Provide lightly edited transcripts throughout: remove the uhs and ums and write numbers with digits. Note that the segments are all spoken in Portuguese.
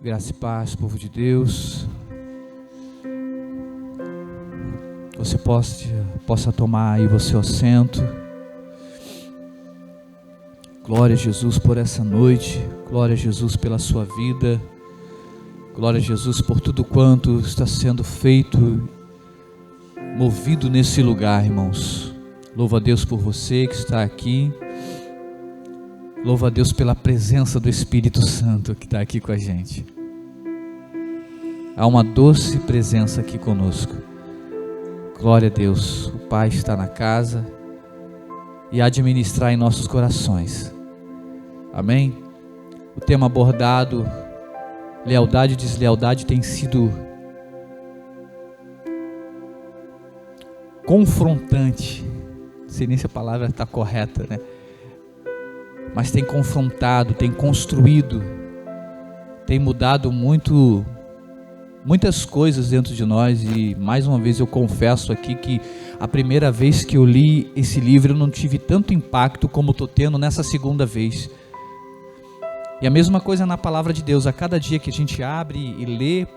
Graça e paz, povo de Deus. Você possa tomar aí o seu assento. Glória a Jesus por essa noite. Glória a Jesus pela sua vida. Glória a Jesus por tudo quanto está sendo feito, movido nesse lugar, irmãos. Louva a Deus por você que está aqui. Louva a Deus pela presença do Espírito Santo que está aqui com a gente. Há uma doce presença aqui conosco. Glória a Deus. O Pai está na casa e há de ministrar em nossos corações. Amém? O tema abordado, lealdade e deslealdade, tem sido confrontante. Não sei nem se a palavra está correta, né? Mas tem confrontado, tem construído, tem mudado muitas coisas dentro de nós. E mais uma vez eu confesso aqui que a primeira vez que eu li esse livro eu não tive tanto impacto como estou tendo nessa segunda vez. E a mesma coisa na palavra de Deus. A cada dia que a gente abre e lê,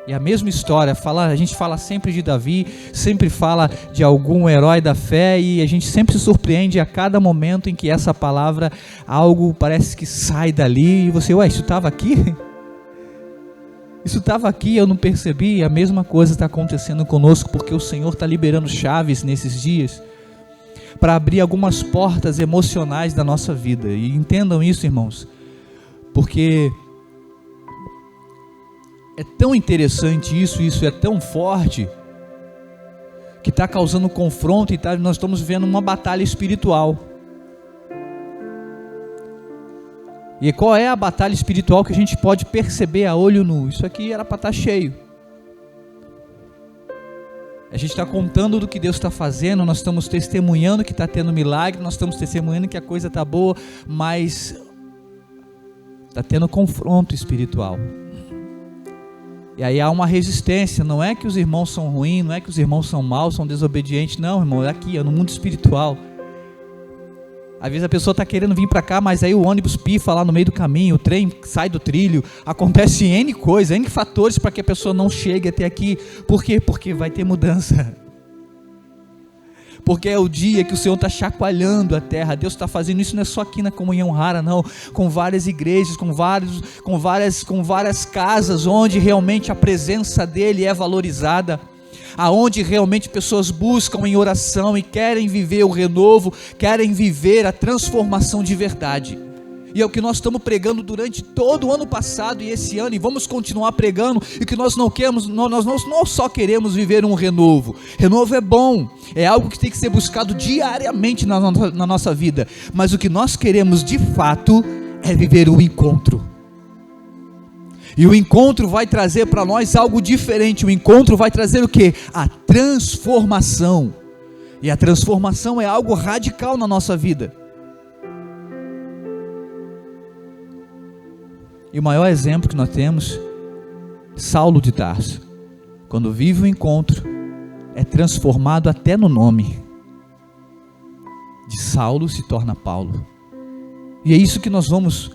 é a mesma história. A gente fala sempre de Davi, sempre fala de algum herói da fé, e a gente sempre se surpreende a cada momento em que essa palavra, algo parece que sai dali e você, isso estava aqui? Isso estava aqui, eu não percebi. A mesma coisa está acontecendo conosco, porque o Senhor está liberando chaves nesses dias para abrir algumas portas emocionais da nossa vida. E entendam isso, irmãos, porque é tão interessante isso é tão forte, que está causando confronto e nós estamos vivendo uma batalha espiritual. E qual é a batalha espiritual que a gente pode perceber a olho nu? Isso aqui era para estar cheio. A gente está contando do que Deus está fazendo, nós estamos testemunhando que está tendo milagre, nós estamos testemunhando que a coisa está boa, mas está tendo confronto espiritual. E aí há uma resistência. Não é que os irmãos são ruins, não é que os irmãos são maus, são desobedientes. Não, irmão, é aqui, é no mundo espiritual. Às vezes a pessoa está querendo vir para cá, mas aí o ônibus pifa lá no meio do caminho, o trem sai do trilho, acontece N coisas, N fatores para que a pessoa não chegue até aqui. Por quê? Porque vai ter mudança. Porque é o dia que o Senhor está chacoalhando a terra. Deus está fazendo isso, não é só aqui na Comunhão Rara, não. Com várias igrejas, com várias casas, onde realmente a presença dEle é valorizada. Aonde realmente pessoas buscam em oração e querem viver o renovo, querem viver a transformação de verdade. E é o que nós estamos pregando durante todo o ano passado e esse ano, e vamos continuar pregando. E que nós não queremos, nós não só queremos viver um renovo. Renovo é bom, é algo que tem que ser buscado diariamente na nossa vida. Mas o que nós queremos de fato é viver o encontro. E o encontro vai trazer para nós algo diferente. O encontro vai trazer o quê? A transformação. E a transformação é algo radical na nossa vida. E o maior exemplo que nós temos, Saulo de Tarso, quando vive o encontro, é transformado até no nome. De Saulo se torna Paulo. E é isso que nós vamos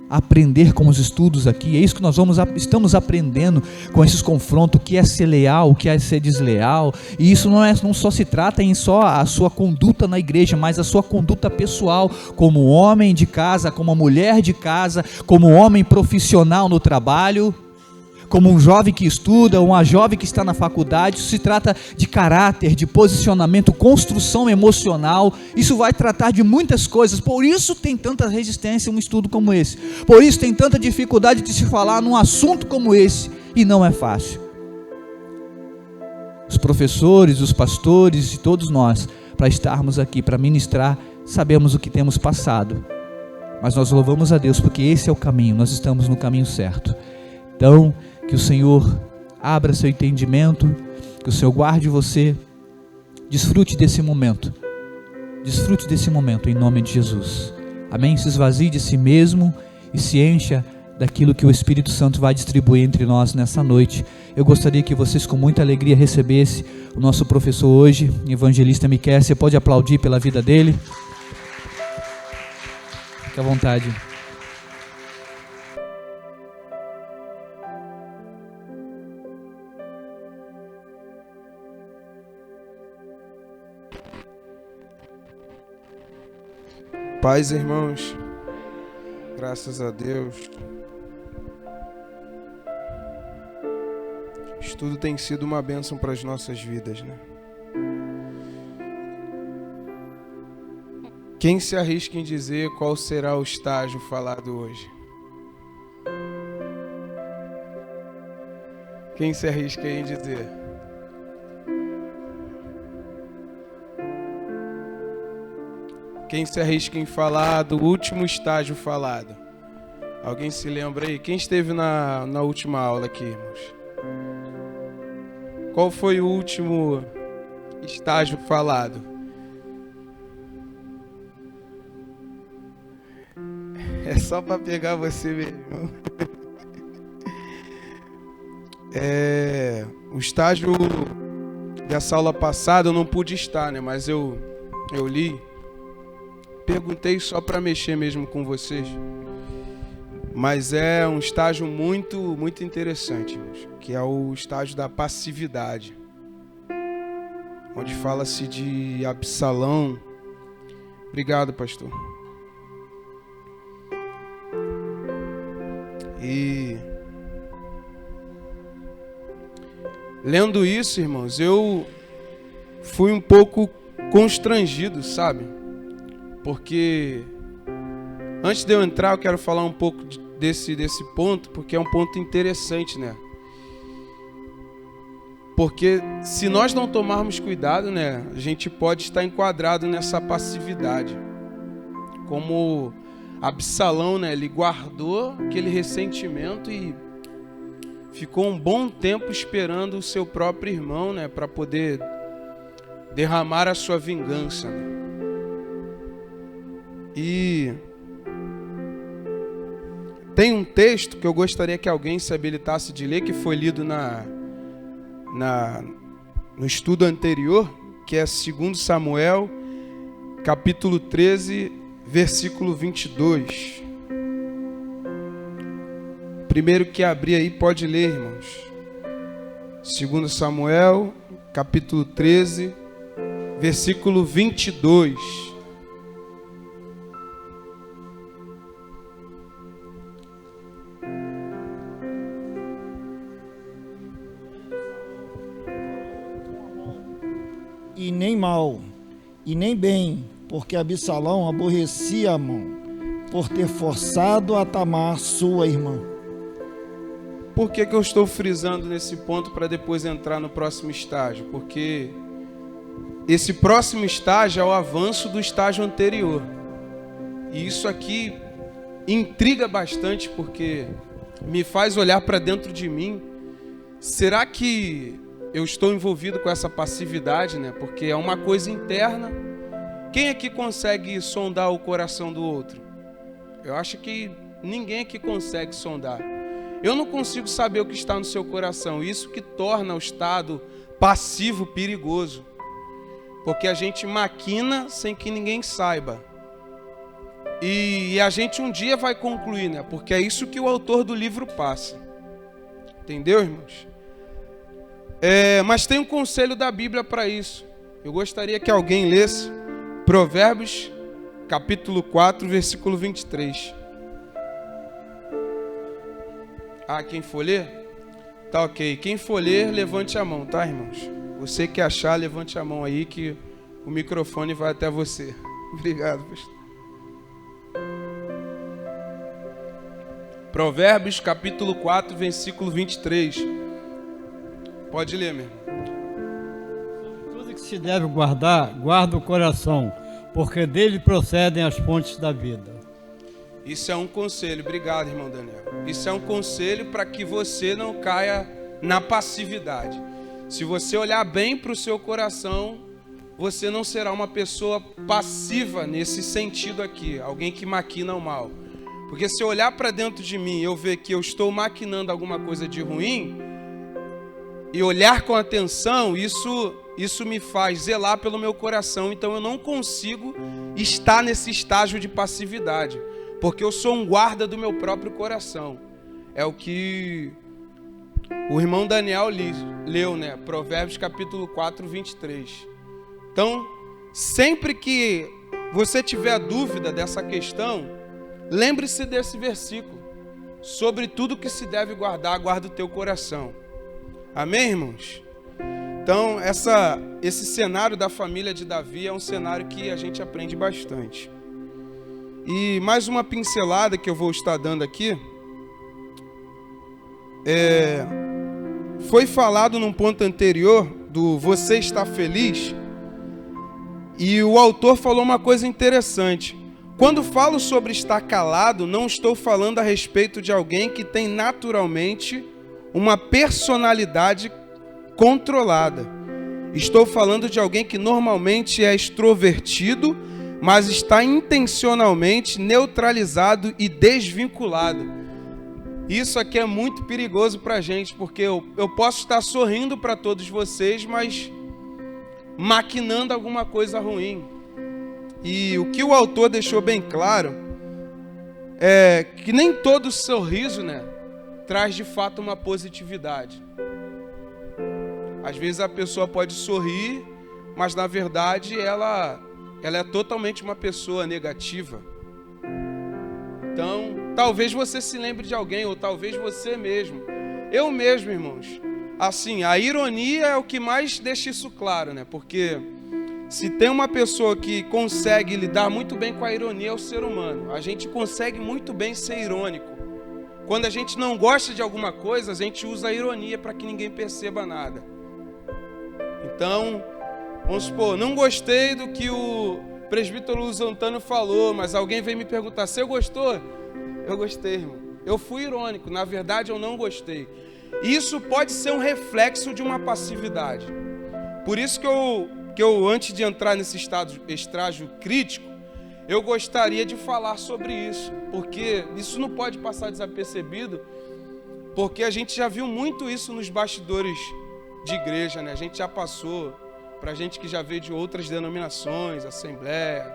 aprender com os estudos aqui, é isso que nós estamos aprendendo com esses confrontos, o que é ser leal, o que é ser desleal. E isso não só se trata em só a sua conduta na igreja, mas a sua conduta pessoal, como homem de casa, como mulher de casa, como homem profissional no trabalho, como um jovem que estuda, uma jovem que está na faculdade. Isso se trata de caráter, de posicionamento, construção emocional. Isso vai tratar de muitas coisas. Por isso tem tanta resistência um estudo como esse. Por isso tem tanta dificuldade de se falar num assunto como esse. E não é fácil. Os professores, os pastores e todos nós, para estarmos aqui, para ministrar, sabemos o que temos passado. Mas nós louvamos a Deus porque esse é o caminho, nós estamos no caminho certo. Então, que o Senhor abra seu entendimento, que o Senhor guarde você, desfrute desse momento em nome de Jesus, amém? Se esvazie de si mesmo e se encha daquilo que o Espírito Santo vai distribuir entre nós nessa noite. Eu gostaria que vocês com muita alegria recebessem o nosso professor hoje, evangelista Miquel. Você pode aplaudir pela vida dele? Fique à vontade. Paz, irmãos. Graças a Deus. O estudo tem sido uma bênção para as nossas vidas, né? Quem se arrisca em dizer qual será o estágio falado hoje? Quem se arrisca em dizer? Quem se arrisca em falar do último estágio falado? Alguém se lembra aí? Quem esteve na última aula aqui, irmãos? Qual foi o último estágio falado? É só para pegar você mesmo. O estágio dessa aula passada eu não pude estar, né? Mas eu li. Perguntei só para mexer mesmo com vocês. Mas é um estágio muito, muito interessante, irmãos, que é o estágio da passividade. Onde fala-se de Absalão. Obrigado, pastor. E lendo isso, irmãos, eu fui um pouco constrangido, sabe? Porque antes de eu entrar, eu quero falar um pouco desse ponto, porque é um ponto interessante, né? Porque se nós não tomarmos cuidado, né, a gente pode estar enquadrado nessa passividade. Como Absalão, né, ele guardou aquele ressentimento e ficou um bom tempo esperando o seu próprio irmão, né, para poder derramar a sua vingança, né? E tem um texto que eu gostaria que alguém se habilitasse de ler, que foi lido no estudo anterior, que é 2 Samuel, capítulo 13, versículo 22. Primeiro que abrir aí, pode ler, irmãos. 2 Samuel, capítulo 13, versículo 22. E nem mal, e nem bem, porque Absalão aborrecia Amnon, por ter forçado a Tamar, sua irmã. Por que eu estou frisando nesse ponto para depois entrar no próximo estágio? Porque esse próximo estágio é o avanço do estágio anterior. E isso aqui intriga bastante, porque me faz olhar para dentro de mim. Será que eu estou envolvido com essa passividade, né? Porque é uma coisa interna. Quem aqui consegue sondar o coração do outro? Eu acho que ninguém aqui consegue sondar. Eu não consigo saber o que está no seu coração. Isso que torna o estado passivo perigoso. Porque a gente maquina sem que ninguém saiba. E a gente um dia vai concluir, né? Porque é isso que o autor do livro passa. Entendeu, irmãos? Mas tem um conselho da Bíblia para isso. Eu gostaria que alguém lesse Provérbios, capítulo 4, versículo 23. Quem for ler? Tá ok. Quem for ler, levante a mão, tá, irmãos? Você que achar, levante a mão aí que o microfone vai até você. Obrigado, pastor. Provérbios, capítulo 4, versículo 23. Pode ler, meu. Tudo que se deve guardar, guarda o coração, porque dele procedem as fontes da vida. Isso é um conselho, obrigado, irmão Daniel. Isso é um conselho para que você não caia na passividade. Se você olhar bem para o seu coração, você não será uma pessoa passiva nesse sentido aqui, alguém que maquina o mal. Porque se eu olhar para dentro de mim e eu ver que eu estou maquinando alguma coisa de ruim, e olhar com atenção, isso me faz zelar pelo meu coração. Então eu não consigo estar nesse estágio de passividade, porque eu sou um guarda do meu próprio coração. É o que o irmão Daniel leu, né? Provérbios capítulo 4, 23. Então, sempre que você tiver dúvida dessa questão, lembre-se desse versículo. Sobre tudo que se deve guardar, guarda o teu coração. Amém, irmãos? Então, esse cenário da família de Davi é um cenário que a gente aprende bastante. E mais uma pincelada que eu vou estar dando aqui. Foi falado num ponto anterior do você está feliz, e o autor falou uma coisa interessante. Quando falo sobre estar calado, não estou falando a respeito de alguém que tem naturalmente uma personalidade controlada. Estou falando de alguém que normalmente é extrovertido, mas está intencionalmente neutralizado e desvinculado. Isso aqui é muito perigoso para a gente, porque eu posso estar sorrindo para todos vocês, mas maquinando alguma coisa ruim. E o que o autor deixou bem claro é que nem todo sorriso, traz de fato uma positividade. Às vezes a pessoa pode sorrir, mas na verdade ela é totalmente uma pessoa negativa. Então, talvez você se lembre de alguém, ou talvez você mesmo. Eu mesmo, irmãos. Assim, a ironia é o que mais deixa isso claro, Porque se tem uma pessoa que consegue lidar muito bem com a ironia, é o ser humano. A gente consegue muito bem ser irônico. Quando a gente não gosta de alguma coisa, a gente usa a ironia para que ninguém perceba nada. Então, vamos supor, não gostei do que o presbítero Luiz Antônio falou, mas alguém veio me perguntar, você gostou? Eu gostei, irmão. Eu fui irônico, na verdade eu não gostei. Isso pode ser um reflexo de uma passividade. Por isso que eu antes de entrar nesse estágio crítico, eu gostaria de falar sobre isso, porque isso não pode passar desapercebido, porque a gente já viu muito isso nos bastidores de igreja, A gente já passou, para gente que já veio de outras denominações, Assembleia,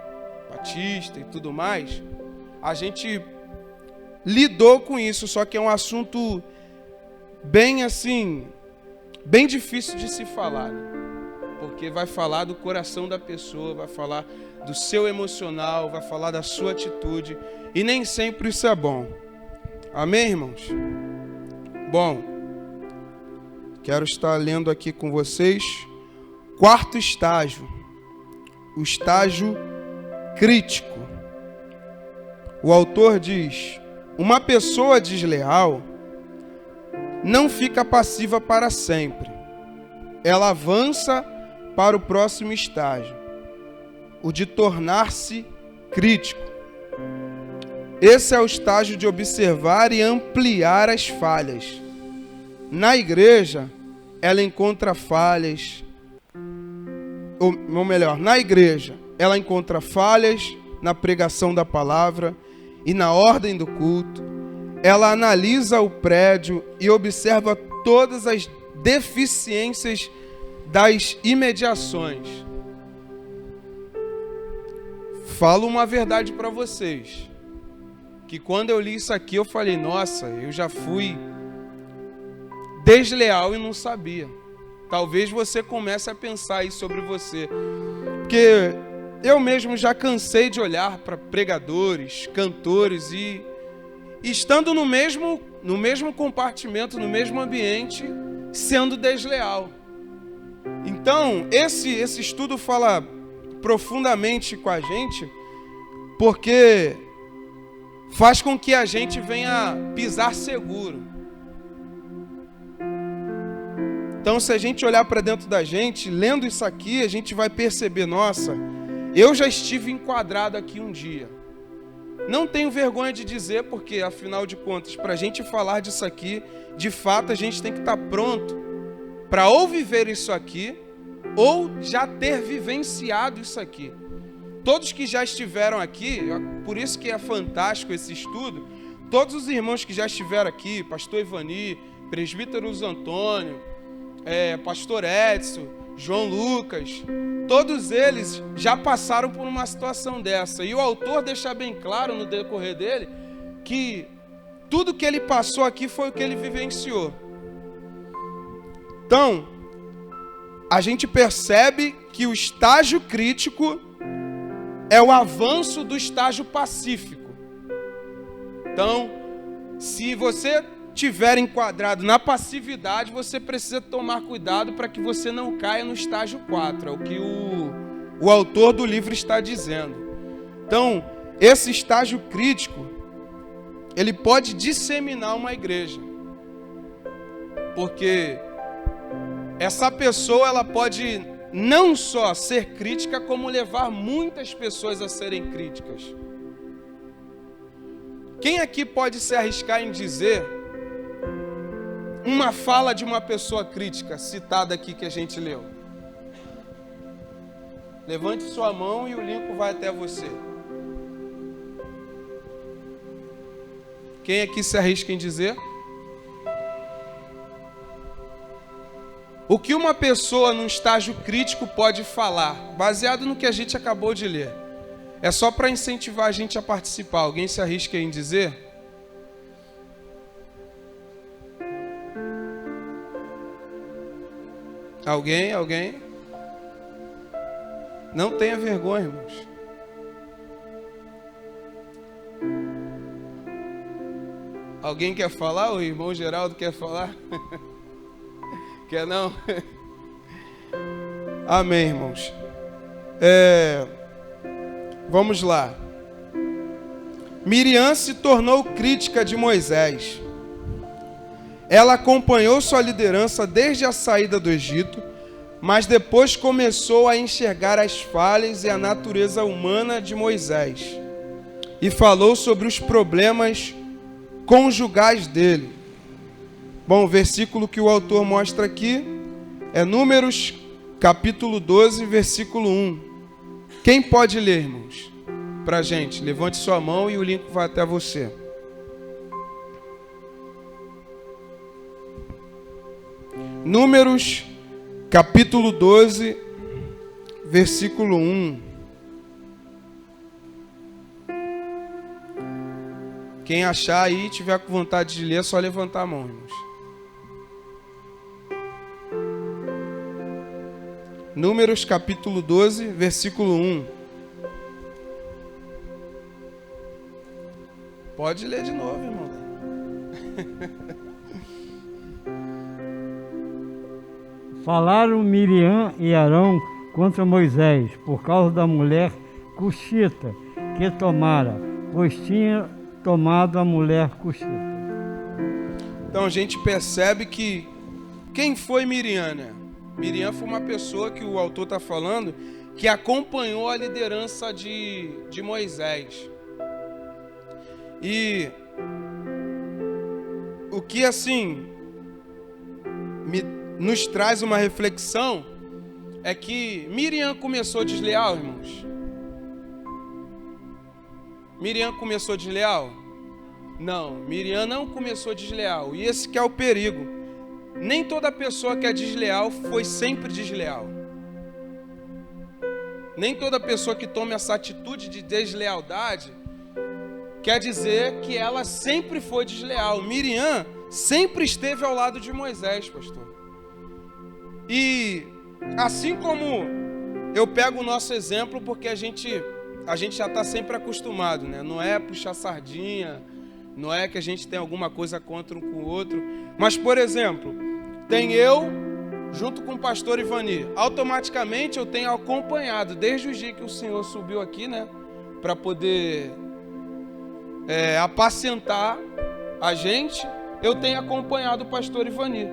Batista e tudo mais, a gente lidou com isso, só que é um assunto bem assim, bem difícil de se falar, porque vai falar do coração da pessoa, vai falar do seu emocional, vai falar da sua atitude, e nem sempre isso é bom. Amém, irmãos? Bom, quero estar lendo aqui com vocês, quarto estágio, o estágio crítico. O autor diz: uma pessoa desleal não fica passiva para sempre. Ela avança para o próximo estágio, o de tornar-se crítico. Esse é o estágio de observar e ampliar as falhas. Na igreja, ela encontra falhas, ou melhor, na igreja, ela encontra falhas na pregação da palavra e na ordem do culto. Ela analisa o prédio e observa todas as deficiências das imediações. Falo uma verdade para vocês, que quando eu li isso aqui eu falei, nossa, eu já fui desleal e não sabia. Talvez você comece a pensar isso sobre você, porque eu mesmo já cansei de olhar para pregadores, cantores e estando no mesmo compartimento, no mesmo ambiente, sendo desleal. Então, esse estudo fala profundamente com a gente, porque faz com que a gente venha pisar seguro. Então, se a gente olhar para dentro da gente, lendo isso aqui, a gente vai perceber, nossa, eu já estive enquadrado aqui um dia. Não tenho vergonha de dizer, porque, afinal de contas, para a gente falar disso aqui, de fato, a gente tem que estar pronto para ou viver isso aqui, ou já ter vivenciado isso aqui. Todos que já estiveram aqui, por isso que é fantástico esse estudo, todos os irmãos que já estiveram aqui, pastor Ivani, presbítero Luiz Antônio, pastor Edson, João Lucas, todos eles já passaram por uma situação dessa. E o autor deixa bem claro no decorrer dele que tudo que ele passou aqui foi o que ele vivenciou. Então, a gente percebe que o estágio crítico é o avanço do estágio pacífico. Então, se você estiver enquadrado na passividade, você precisa tomar cuidado para que você não caia no estágio 4, é o que o autor do livro está dizendo. Então, esse estágio crítico, ele pode disseminar uma igreja, porque essa pessoa, ela pode não só ser crítica, como levar muitas pessoas a serem críticas. Quem aqui pode se arriscar em dizer uma fala de uma pessoa crítica, citada aqui que a gente leu? Levante sua mão e o link vai até você. Quem aqui se arrisca em dizer? O que uma pessoa num estágio crítico pode falar, baseado no que a gente acabou de ler? É só para incentivar a gente a participar. Alguém se arrisca em dizer? Alguém? Não tenha vergonha, irmãos. Alguém quer falar? O irmão Geraldo quer falar? Quer não? Amém, irmãos. Vamos lá. Miriam se tornou crítica de Moisés. Ela acompanhou sua liderança desde a saída do Egito, mas depois começou a enxergar as falhas e a natureza humana de Moisés e falou sobre os problemas conjugais dele. Bom, o versículo que o autor mostra aqui é Números, capítulo 12, versículo 1. Quem pode ler, irmãos? Pra gente, levante sua mão e o link vai até você. Números, capítulo 12, versículo 1. Quem achar aí e tiver com vontade de ler, é só levantar a mão, irmãos. Números, capítulo 12, versículo 1. Pode ler de novo, irmão. Falaram Miriam e Arão contra Moisés, por causa da mulher cuxita que tomara, pois tinha tomado a mulher cuxita. Então a gente percebe que quem foi Miriam, né? Miriam foi uma pessoa que o autor está falando que acompanhou a liderança de Moisés. E o que assim nos traz uma reflexão é que Miriam começou desleal, irmãos. Miriam começou desleal? Não, Miriam não começou desleal. E esse que é o perigo. Nem toda pessoa que é desleal foi sempre desleal. Nem toda pessoa que toma essa atitude de deslealdade quer dizer que ela sempre foi desleal. Miriam sempre esteve ao lado de Moisés, pastor. E assim como eu pego o nosso exemplo, porque a gente já está sempre acostumado, né? Não é puxar sardinha, não é que a gente tem alguma coisa contra um com o outro. Mas, por exemplo, tem eu junto com o pastor Ivani. Automaticamente eu tenho acompanhado, desde o dia que o senhor subiu aqui, né? Para poder apacentar a gente, eu tenho acompanhado o pastor Ivani.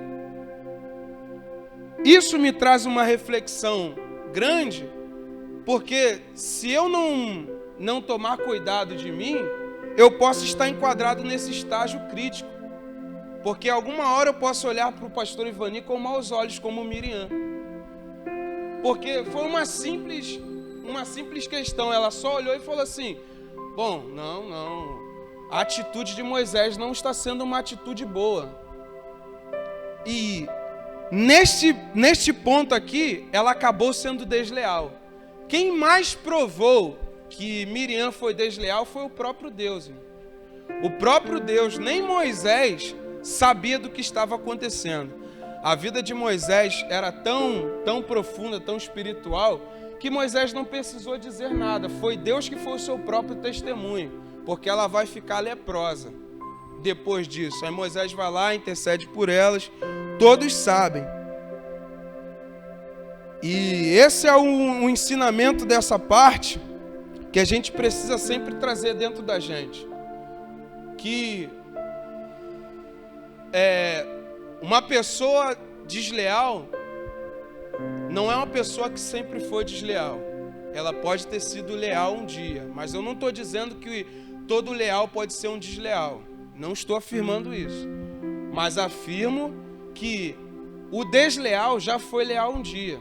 Isso me traz uma reflexão grande, porque se eu não tomar cuidado de mim, eu posso estar enquadrado nesse estágio crítico. Porque alguma hora eu posso olhar para o pastor Ivani com maus olhos, como Miriam. Porque foi uma simples questão. Ela só olhou e falou assim: bom, não, a atitude de Moisés não está sendo uma atitude boa. E neste ponto aqui, ela acabou sendo desleal. Quem mais provou que Miriam foi desleal foi o próprio Deus. O próprio Deus, nem Moisés sabia do que estava acontecendo. A vida de Moisés era tão profunda, tão espiritual, que Moisés não precisou dizer nada. Foi Deus que foi o seu próprio testemunho, porque ela vai ficar leprosa depois disso. Aí Moisés vai lá, intercede por elas, todos sabem. E esse é um ensinamento dessa parte que a gente precisa sempre trazer dentro da gente. Que uma pessoa desleal não é uma pessoa que sempre foi desleal. Ela pode ter sido leal um dia, mas eu não estou dizendo que todo leal pode ser um desleal. Não estou afirmando isso. Mas afirmo que o desleal já foi leal um dia.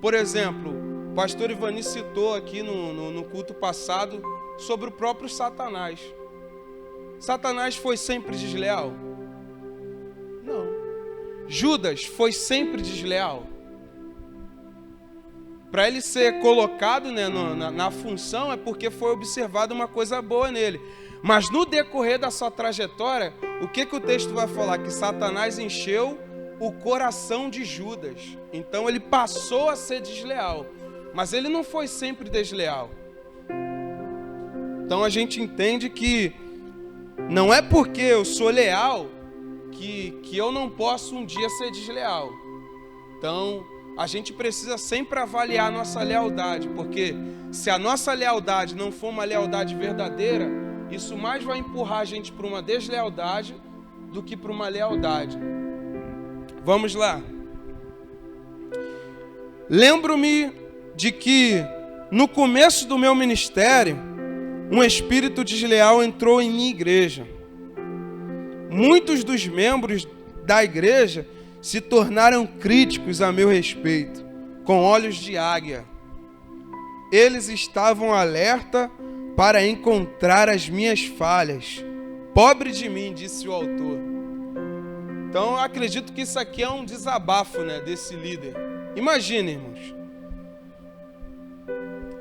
Por exemplo, o pastor Ivani citou aqui no culto passado sobre o próprio Satanás. Satanás foi sempre desleal? Não. Judas foi sempre desleal? Para ele ser colocado, né, na função é porque foi observada uma coisa boa nele. Mas no decorrer da sua trajetória, o que o texto vai falar? Que Satanás encheu o coração de Judas. Então ele passou a ser desleal. Mas ele não foi sempre desleal. Então a gente entende que não é porque eu sou leal que eu não posso um dia ser desleal. Então a gente precisa sempre avaliar a nossa lealdade, porque se a nossa lealdade não for uma lealdade verdadeira, isso mais vai empurrar a gente para uma deslealdade do que para uma lealdade. Vamos lá. Lembro-me de que no começo do meu ministério, um espírito desleal entrou em minha igreja. Muitos dos membros da igreja se tornaram críticos a meu respeito, com olhos de águia. Eles estavam alerta para encontrar as minhas falhas. Pobre de mim, disse o autor. Então eu acredito que isso aqui é um desabafo, né, desse líder. Imagine, irmãos.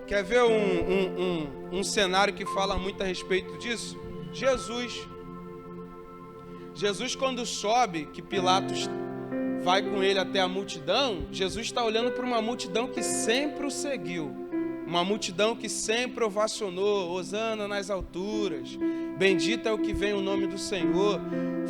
Quer ver um cenário que fala muito a respeito disso? Jesus, quando sobe, que Pilatos vai com ele até a multidão, Jesus está olhando para uma multidão que sempre o seguiu. Uma multidão que sempre ovacionou, hosana nas alturas, bendito é o que vem o nome do Senhor.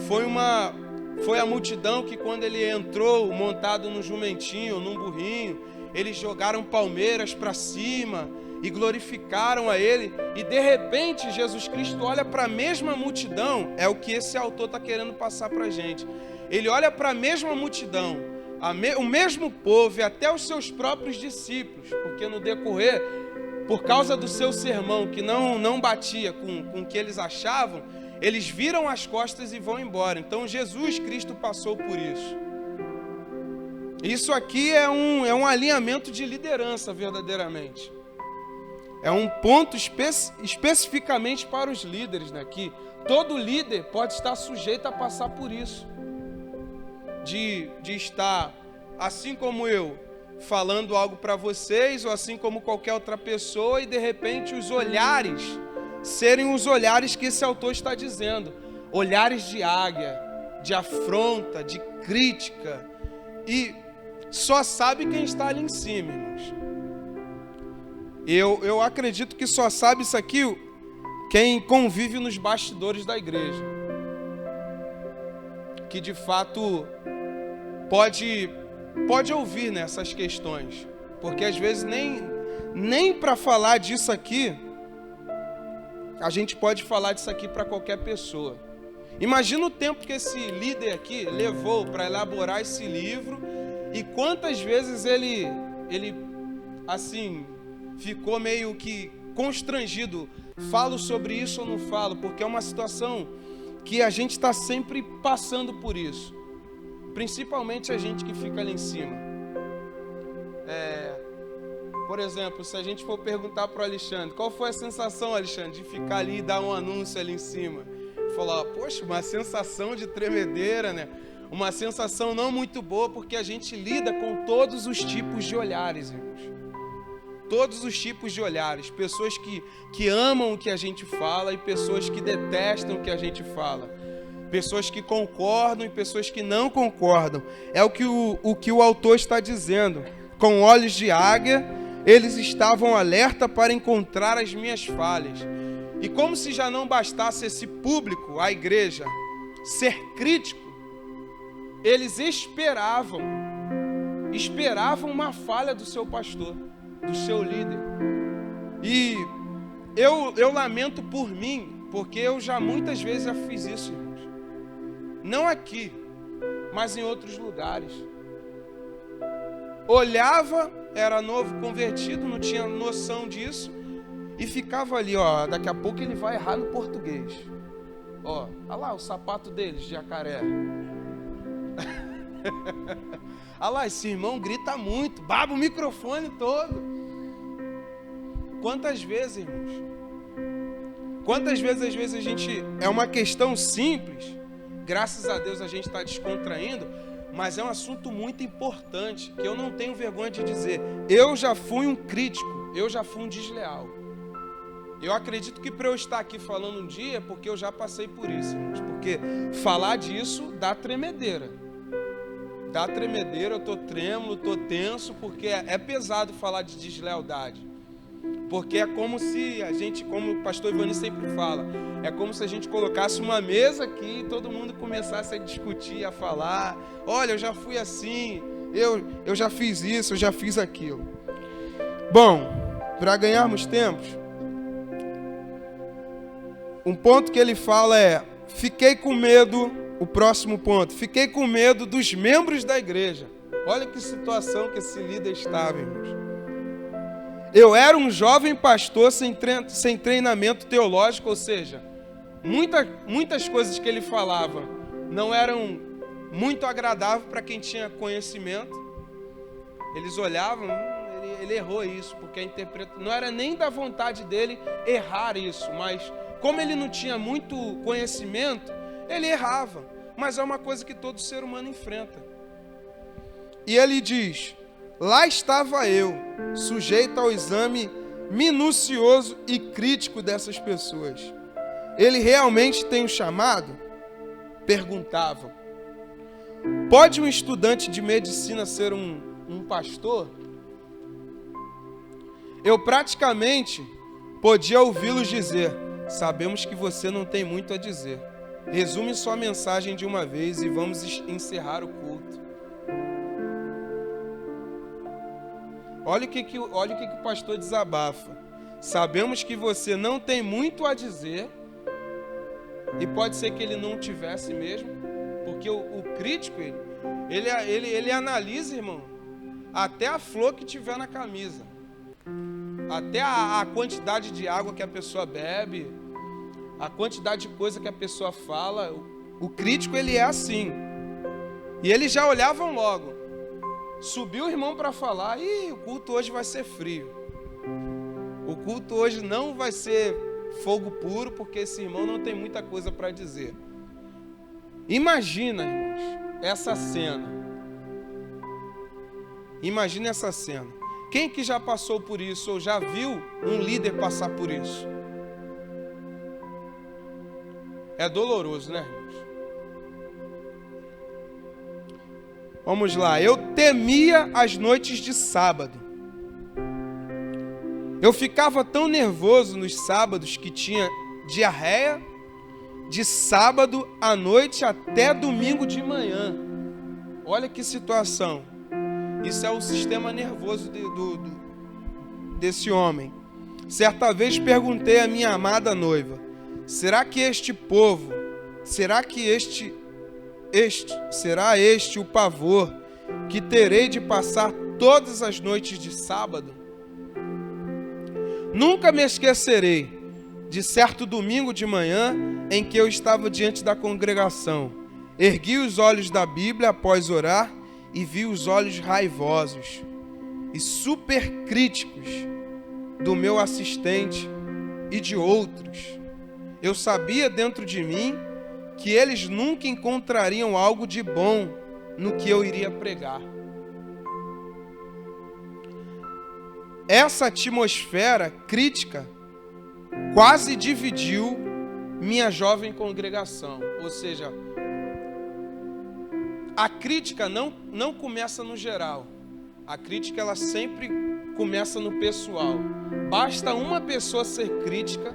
Foi a multidão que quando ele entrou montado num jumentinho, num burrinho, eles jogaram palmeiras para cima e glorificaram a ele. E de repente Jesus Cristo olha para a mesma multidão, é o que esse autor está querendo passar para a gente. Ele olha para a mesma multidão, o mesmo povo e até os seus próprios discípulos, porque no decorrer, por causa do seu sermão que não batia com o que eles achavam, eles viram as costas e vão embora. Então Jesus Cristo passou por isso. Isso aqui é um alinhamento de liderança verdadeiramente. É um ponto especificamente para os líderes, né? Que todo líder pode estar sujeito a passar por isso. De estar, assim como eu, falando algo para vocês, ou assim como qualquer outra pessoa, e de repente os olhares serem os olhares que esse autor está dizendo. Olhares de águia, de afronta, de crítica. E só sabe quem está ali em cima, irmãos. Eu acredito que só sabe isso aqui quem convive nos bastidores da igreja. Que de fato pode ouvir nessas questões. Porque às vezes nem para falar disso aqui, a gente pode falar disso aqui para qualquer pessoa. Imagina o tempo que esse líder aqui levou para elaborar esse livro e quantas vezes ele assim ficou meio que constrangido. Falo sobre isso ou não falo? Porque é uma situação que a gente está sempre passando por isso. Principalmente a gente que fica ali em cima. Por exemplo, se a gente for perguntar para o Alexandre, qual foi a sensação, Alexandre, de ficar ali e dar um anúncio ali em cima? Falar, poxa, uma sensação de tremedeira, né? Uma sensação não muito boa, porque a gente lida com todos os tipos de olhares, irmãos. Todos os tipos de olhares. Pessoas que amam o que a gente fala e pessoas que detestam o que a gente fala. Pessoas que concordam e pessoas que não concordam. É o que o autor está dizendo. com olhos de águia, eles estavam alerta para encontrar as minhas falhas. E como se já não bastasse esse público, a igreja, ser crítico, eles esperavam uma falha do seu pastor, do seu líder. E eu lamento por mim, porque eu já muitas vezes já fiz isso, irmãos. Não aqui, mas em outros lugares. Olhava, era novo convertido, não tinha noção disso, e ficava ali, ó, daqui a pouco ele vai errar no português. Ó, olha lá o sapato deles, de jacaré. Olha lá, esse irmão grita muito, baba o microfone todo. Quantas vezes, irmãos? Quantas vezes, às vezes, a gente... É uma questão simples, graças a Deus a gente está descontraindo, mas é um assunto muito importante, que eu não tenho vergonha de dizer. Eu já fui um crítico, eu já fui um desleal. Eu acredito que para eu estar aqui falando um dia, é porque eu já passei por isso, irmãos. Porque falar disso dá tremedeira. Dá tremedeira, eu estou trêmulo, estou tenso, porque é pesado falar de deslealdade. Porque é como se a gente, como o pastor Ivani sempre fala, é como se a gente colocasse uma mesa aqui e todo mundo começasse a discutir, a falar. Olha, eu já fui assim, eu já fiz isso, eu já fiz aquilo. Bom, para ganharmos tempos, um ponto que ele fala é: fiquei com medo, o próximo ponto, fiquei com medo dos membros da igreja. Olha que situação que esse líder estava, irmãos. Eu era um jovem pastor sem treinamento teológico, ou seja, muitas coisas que ele falava não eram muito agradáveis para quem tinha conhecimento. Eles olhavam, ele errou isso, porque a interpretação não era nem da vontade dele errar isso, mas como ele não tinha muito conhecimento, ele errava. Mas é uma coisa que todo ser humano enfrenta. E ele diz: lá estava eu, sujeito ao exame minucioso e crítico dessas pessoas. Ele realmente tem um chamado? Perguntavam. Pode um estudante de medicina ser um pastor? Eu praticamente podia ouvi-los dizer: sabemos que você não tem muito a dizer. Resume sua mensagem de uma vez e vamos encerrar o culto. Olha o que o pastor desabafa. Sabemos que você não tem muito a dizer, e pode ser que ele não tivesse mesmo, porque o crítico, ele analisa, irmão, até a flor que tiver na camisa, até a quantidade de água que a pessoa bebe, a quantidade de coisa que a pessoa fala. O crítico, ele é assim. E eles já olhavam logo. Subiu o irmão para falar: ih, o culto hoje vai ser frio. O culto hoje não vai ser fogo puro, porque esse irmão não tem muita coisa para dizer. Imagina, irmãos, essa cena. Imagina essa cena. Quem que já passou por isso ou já viu um líder passar por isso? É doloroso, né, irmãos? Vamos lá. Eu temia as noites de sábado. Eu ficava tão nervoso nos sábados que tinha diarreia de sábado à noite até domingo de manhã. Olha que situação. Isso é o sistema nervoso desse homem. Certa vez perguntei à minha amada noiva: será que este povo, será este o pavor que terei de passar todas as noites de sábado? Nunca me esquecerei de certo domingo de manhã em que eu estava diante da congregação. Ergui os olhos da Bíblia após orar e vi os olhos raivosos e super críticos do meu assistente e de outros. Eu sabia dentro de mim que eles nunca encontrariam algo de bom no que eu iria pregar. Essa atmosfera crítica quase dividiu minha jovem congregação. Ou seja, a crítica não começa no geral. A crítica, ela sempre começa no pessoal. Basta uma pessoa ser crítica,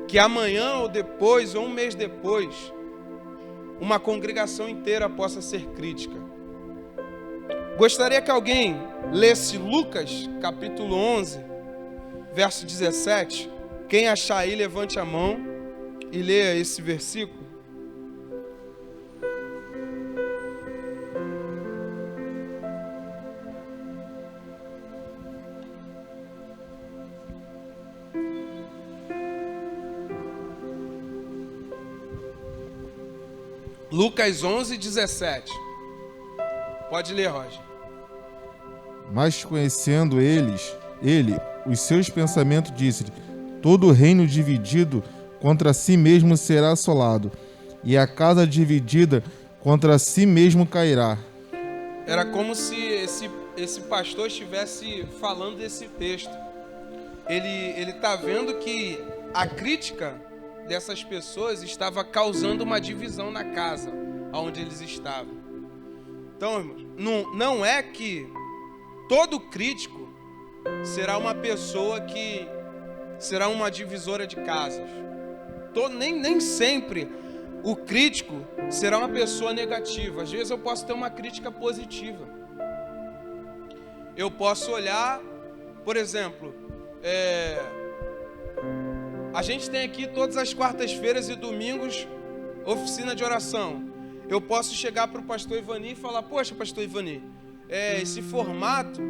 que amanhã ou depois, ou um mês depois, uma congregação inteira possa ser crítica. Gostaria que alguém lesse Lucas, capítulo 11, verso 17. Quem achar aí, levante a mão e leia esse versículo. Lucas 11, 17. Pode ler, Roger. Mas conhecendo ele, os seus pensamentos, disse-lhe: todo reino dividido contra si mesmo será assolado, e a casa dividida contra si mesmo cairá. Era como se esse pastor estivesse falando desse texto. Ele está vendo que a crítica dessas pessoas estava causando uma divisão na casa onde eles estavam. Então, irmãos, não é que todo crítico será uma pessoa que será uma divisora de casas. Nem sempre o crítico será uma pessoa negativa. Às vezes eu posso ter uma crítica positiva. Eu posso olhar, por exemplo, a gente tem aqui todas as quartas-feiras e domingos oficina de oração. Eu posso chegar para o pastor Ivani e falar: poxa, pastor Ivani, esse formato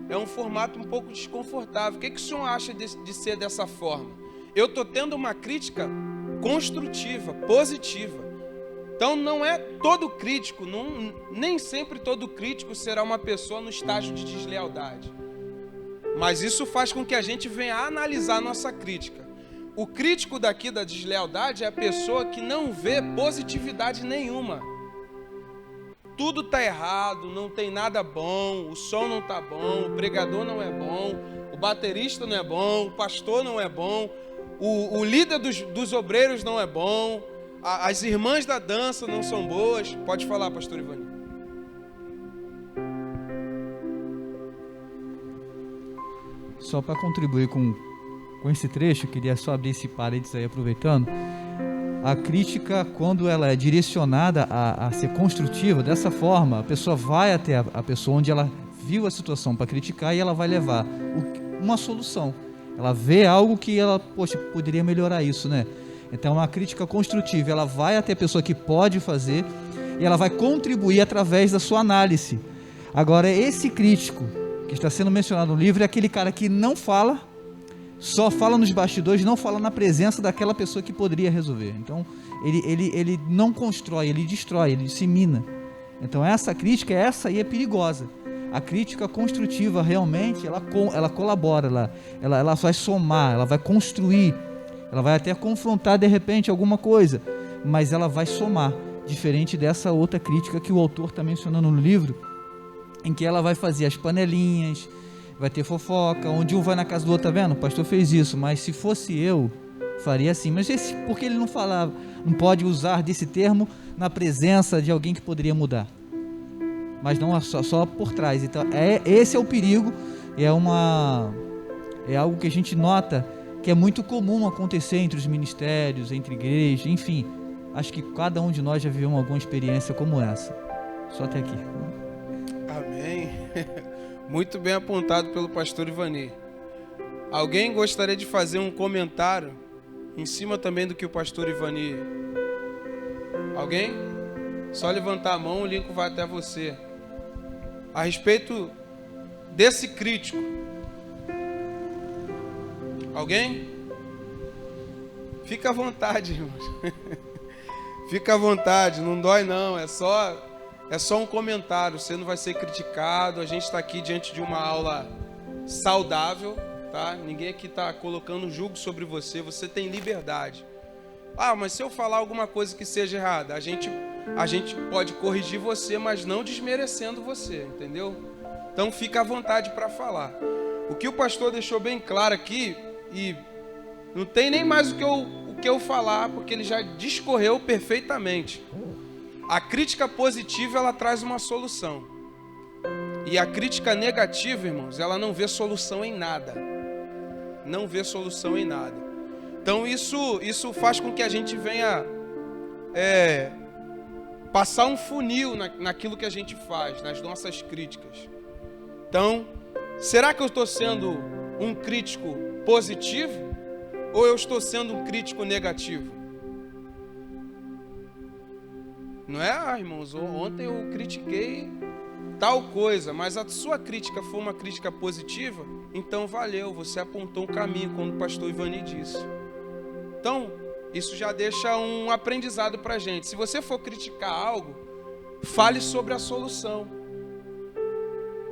é um formato um pouco desconfortável. O que o senhor acha de ser dessa forma? Eu estou tendo uma crítica construtiva, positiva. Então não é todo crítico, nem sempre todo crítico será uma pessoa no estágio de deslealdade. Mas isso faz com que a gente venha a analisar a nossa crítica. O crítico daqui da deslealdade é a pessoa que não vê positividade nenhuma. Tudo está errado, não tem nada bom, o som não está bom, o pregador não é bom, o baterista não é bom, o pastor não é bom, o líder dos obreiros não é bom, as irmãs da dança não são boas. Pode falar, pastor Ivani. Só para contribuir com esse trecho, eu queria só abrir esse parênteses aí, aproveitando. A crítica, quando ela é direcionada a ser construtiva, dessa forma, a pessoa vai até a pessoa onde ela viu a situação para criticar e ela vai levar uma solução. Ela vê algo que ela, poxa, poderia melhorar isso, né? Então, uma crítica construtiva, ela vai até a pessoa que pode fazer e ela vai contribuir através da sua análise. Agora, esse crítico que está sendo mencionado no livro é aquele cara que não fala, só fala nos bastidores, não fala na presença daquela pessoa que poderia resolver. Então, ele não constrói, ele destrói, ele dissemina. Então, essa crítica, essa aí é perigosa. A crítica construtiva, realmente, ela colabora, ela vai somar, ela vai construir, ela vai até confrontar, de repente, alguma coisa, mas ela vai somar, diferente dessa outra crítica que o autor está mencionando no livro, em que ela vai fazer as panelinhas, vai ter fofoca, onde um vai na casa do outro, tá vendo? O pastor fez isso, mas se fosse eu, faria assim. Mas por que ele não falava, não pode usar desse termo na presença de alguém que poderia mudar? Mas não só por trás. Então, esse é o perigo, é algo que a gente nota que é muito comum acontecer entre os ministérios, entre igrejas, enfim. Acho que cada um de nós já viveu alguma experiência como essa. Só até aqui. Amém. Muito bem apontado pelo pastor Ivani. Alguém gostaria de fazer um comentário em cima também do que o pastor Ivani... Alguém? Só levantar a mão, o link vai até você. A respeito desse crítico. Alguém? Fica à vontade, irmãos. Fica à vontade, não dói não, é só um comentário, você não vai ser criticado. A gente está aqui diante de uma aula saudável, tá? Ninguém aqui está colocando julgo sobre você, você tem liberdade. Ah, mas se eu falar alguma coisa que seja errada, a gente pode corrigir você, mas não desmerecendo você, entendeu? Então fica à vontade para falar. O que o pastor deixou bem claro aqui, e não tem nem mais o que eu falar, porque ele já discorreu perfeitamente. A crítica positiva, ela traz uma solução. E a crítica negativa, irmãos, ela não vê solução em nada. Não vê solução em nada. Então isso faz com que a gente venha passar um funil naquilo que a gente faz, nas nossas críticas. Então, será que eu estou sendo um crítico positivo ou eu estou sendo um crítico negativo? Não é, irmãos, ontem eu critiquei tal coisa, mas a sua crítica foi uma crítica positiva, então valeu, você apontou um caminho, como o pastor Ivani disse. Então, isso já deixa um aprendizado para a gente. Se você for criticar algo, fale sobre a solução.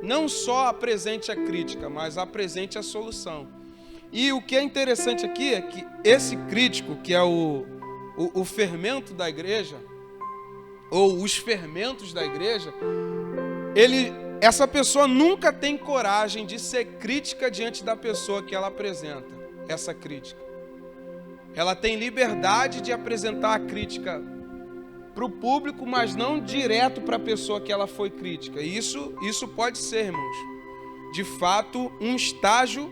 Não só apresente a crítica, mas apresente a solução. E o que é interessante aqui é que esse crítico, que é o fermento da igreja, ou os fermentos da igreja, essa pessoa nunca tem coragem de ser crítica diante da pessoa que ela apresenta essa crítica. Ela tem liberdade de apresentar a crítica para o público, mas não direto para a pessoa que ela foi crítica. E isso pode ser, irmãos, de fato, um estágio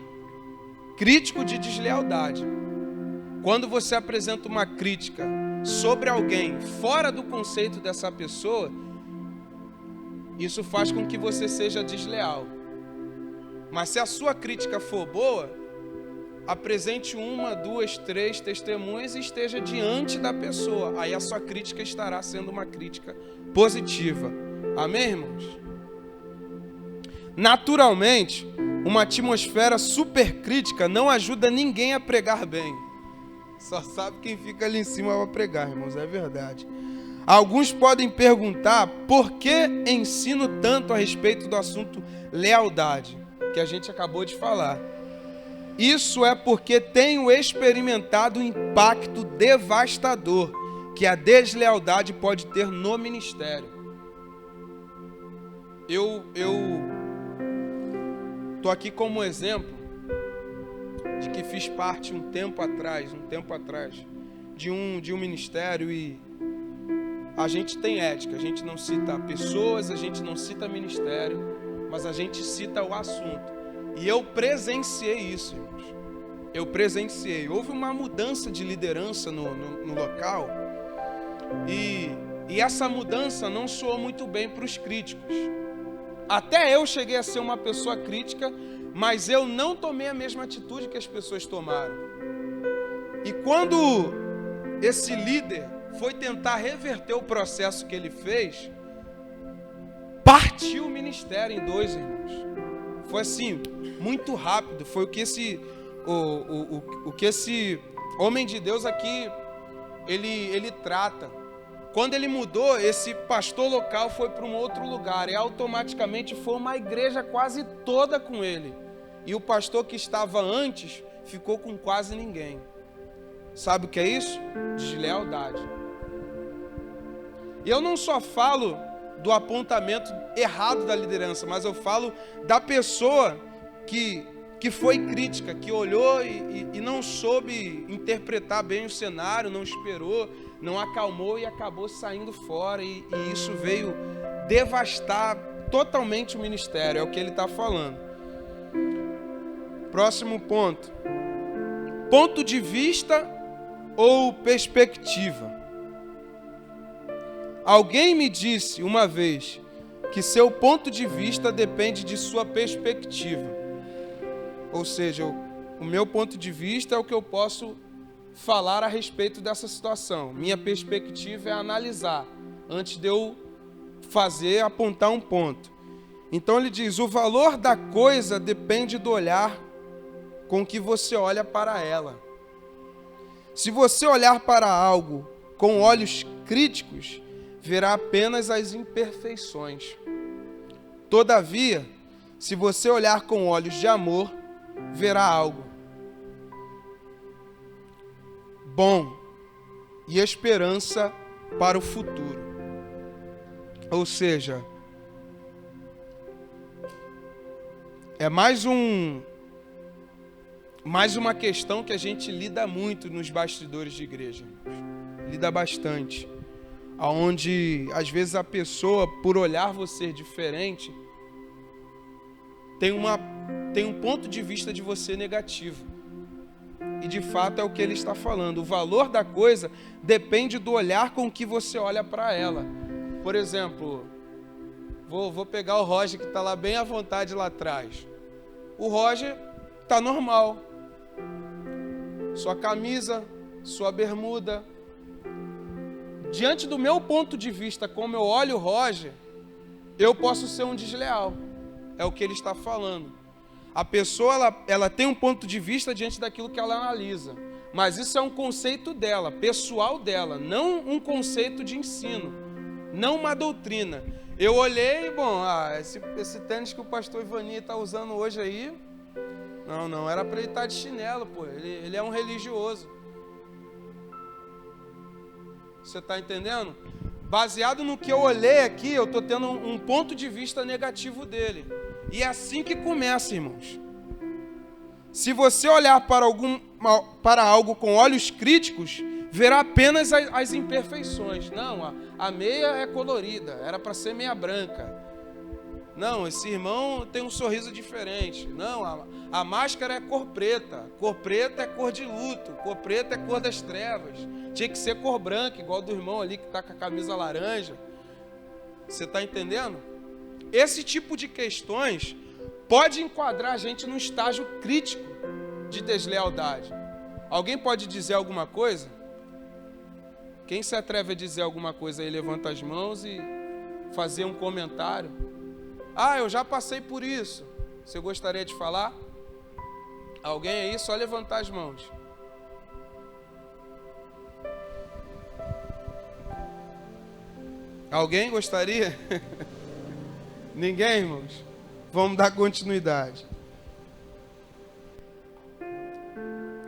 crítico de deslealdade. Quando você apresenta uma crítica sobre alguém fora do conceito dessa pessoa, isso faz com que você seja desleal. Mas se a sua crítica for boa, apresente 1, 2, 3 testemunhas e esteja diante da pessoa. Aí a sua crítica estará sendo uma crítica positiva. Amém, irmãos? Naturalmente, uma atmosfera super crítica não ajuda ninguém a pregar bem. Só sabe quem fica ali em cima para pregar, irmãos, é verdade. Alguns podem perguntar por que ensino tanto a respeito do assunto lealdade, que a gente acabou de falar. Isso é porque tenho experimentado o impacto devastador que a deslealdade pode ter no ministério. Eu estou aqui como exemplo de que fiz parte um tempo atrás de um ministério, e a gente tem ética, a gente não cita pessoas, a gente não cita ministério, mas a gente cita o assunto. E eu presenciei isso, irmãos. Eu presenciei. Houve uma mudança de liderança no local, e essa mudança não soou muito bem para os críticos. Até eu cheguei a ser uma pessoa crítica, mas eu não tomei a mesma atitude que as pessoas tomaram. E quando esse líder foi tentar reverter o processo que ele fez, partiu o ministério em 2, irmãos. Foi assim, muito rápido. Foi o que esse homem de Deus aqui, ele trata. Quando ele mudou, esse pastor local foi para um outro lugar, e automaticamente foi uma igreja quase toda com ele. E o pastor que estava antes ficou com quase ninguém. Sabe o que é isso? Deslealdade. E eu não só falo do apontamento errado da liderança, mas eu falo da pessoa que foi crítica, que olhou e não soube interpretar bem o cenário, não esperou, não acalmou e acabou saindo fora, e isso veio devastar totalmente o ministério, é o que ele está falando. Próximo ponto. Ponto de vista ou perspectiva. Alguém me disse uma vez que seu ponto de vista depende de sua perspectiva. Ou seja, o meu ponto de vista é o que eu posso falar a respeito dessa situação. Minha perspectiva é analisar, antes de eu apontar um ponto. Então ele diz, o valor da coisa depende do olhar com que você olha para ela. Se você olhar para algo com olhos críticos, verá apenas as imperfeições. Todavia, se você olhar com olhos de amor, verá algo bom e esperança para o futuro. Ou seja, é mais uma questão que a gente lida muito nos bastidores de igreja. Lida bastante. Onde, às vezes, a pessoa, por olhar você diferente, tem um ponto de vista de você negativo. E de fato é o que ele está falando. O valor da coisa depende do olhar com que você olha para ela. Por exemplo, vou pegar o Roger, que está lá bem à vontade lá atrás. O Roger está normal. Sua camisa, sua bermuda. Diante do meu ponto de vista, como eu olho o Roger, eu posso ser um desleal. É o que ele está falando. A pessoa, ela tem um ponto de vista diante daquilo que ela analisa. Mas isso é um conceito dela, pessoal dela, não um conceito de ensino, não uma doutrina. Eu olhei, bom, esse tênis que o pastor Ivani está usando hoje aí, não, era para ele estar de chinelo, pô. Ele é um religioso. Você está entendendo? Baseado no que eu olhei aqui, eu estou tendo um ponto de vista negativo dele. E é assim que começa, irmãos. Se você olhar para algo com olhos críticos, verá apenas as imperfeições. Não, a meia é colorida, era para ser meia branca. Não, esse irmão tem um sorriso diferente. Não, a máscara é cor preta. Cor preta é cor de luto. Cor preta é cor das trevas. Tinha que ser cor branca, igual do irmão ali que está com a camisa laranja. Você está entendendo? Esse tipo de questões pode enquadrar a gente num estágio crítico de deslealdade. Alguém pode dizer alguma coisa? Quem se atreve a dizer alguma coisa aí, levanta as mãos e fazer um comentário. Eu já passei por isso. Você gostaria de falar? Alguém aí? Só levantar as mãos. Alguém gostaria? Ninguém, irmãos? Vamos dar continuidade.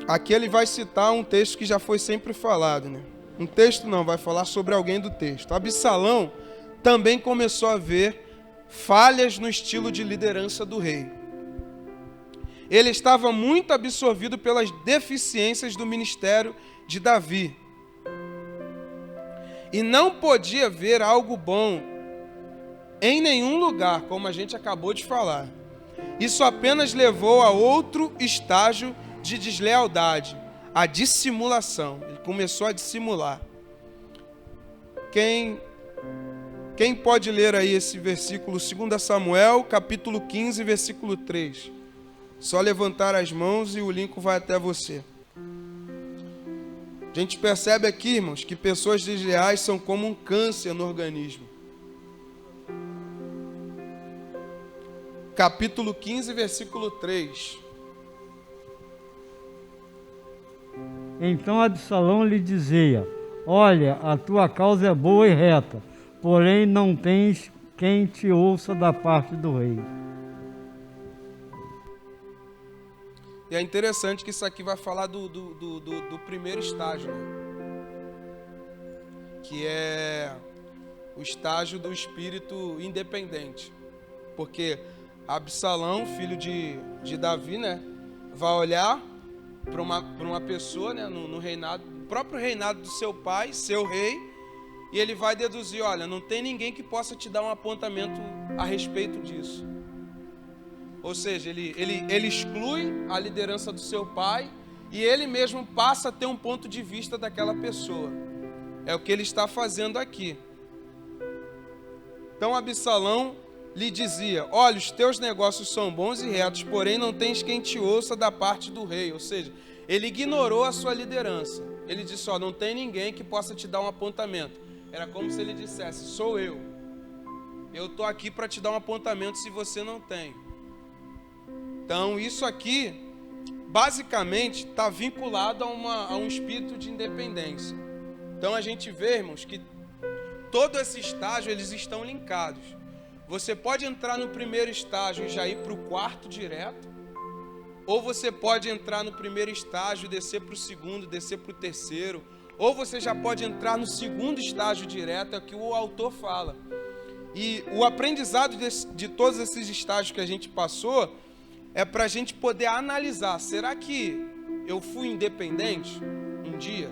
Aqui ele vai citar um texto que já foi sempre falado, né? Um texto não, vai falar sobre alguém do texto. Absalão também começou a ver falhas no estilo de liderança do rei. Ele estava muito absorvido pelas deficiências do ministério de Davi. E não podia ver algo bom em nenhum lugar, como a gente acabou de falar. Isso apenas levou a outro estágio de deslealdade, a dissimulação. Ele começou a dissimular. Quem pode ler aí esse versículo, 2 Samuel, capítulo 15, versículo 3? Só levantar as mãos e o link vai até você. A gente percebe aqui, irmãos, que pessoas desleais são como um câncer no organismo. Capítulo 15, versículo 3. Então Absalão lhe dizia: olha, a tua causa é boa e reta, porém não tens quem te ouça da parte do rei. E é interessante que isso aqui vai falar do primeiro estágio, né? Que é o estágio do espírito independente. Porque Absalão, filho de Davi, né, vai olhar para uma pessoa, né, no reinado, no próprio reinado do seu pai, seu rei, e ele vai deduzir: olha, não tem ninguém que possa te dar um apontamento a respeito disso. Ou seja, ele exclui a liderança do seu pai e ele mesmo passa a ter um ponto de vista daquela pessoa. É o que ele está fazendo aqui. Então Absalão lhe dizia: olha, os teus negócios são bons e retos, porém não tens quem te ouça da parte do rei. Ou seja, ele ignorou a sua liderança. Ele disse: não tem ninguém que possa te dar um apontamento. Era como se ele dissesse: sou eu. Eu estou aqui para te dar um apontamento se você não tem. Então isso aqui, basicamente, está vinculado a um espírito de independência. Então a gente vê, irmãos, que todo esse estágio, eles estão linkados. Você pode entrar no primeiro estágio e já ir para o quarto direto, ou você pode entrar no primeiro estágio e descer para o segundo, descer para o terceiro, ou você já pode entrar no segundo estágio direto, é o que o autor fala. E o aprendizado de todos esses estágios que a gente passou é para a gente poder analisar: será que eu fui independente um dia?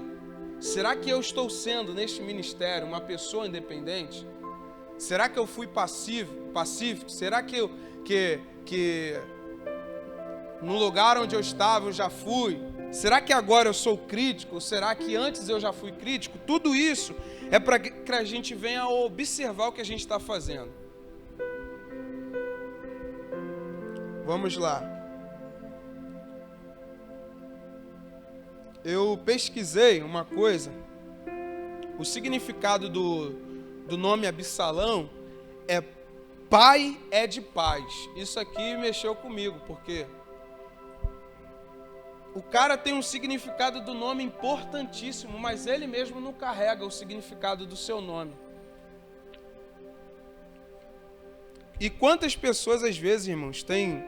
Será que eu estou sendo, neste ministério, uma pessoa independente? Será que eu fui pacífico? Será que porque no lugar onde eu estava eu já fui. Será que agora eu sou crítico? Será que antes eu já fui crítico? Tudo isso é para que a gente venha observar o que a gente está fazendo. Vamos lá. Eu pesquisei uma coisa. O significado do nome Absalão é pai é de paz. Isso aqui mexeu comigo, porque o cara tem um significado do nome importantíssimo, mas ele mesmo não carrega o significado do seu nome. E quantas pessoas, às vezes, irmãos, têm...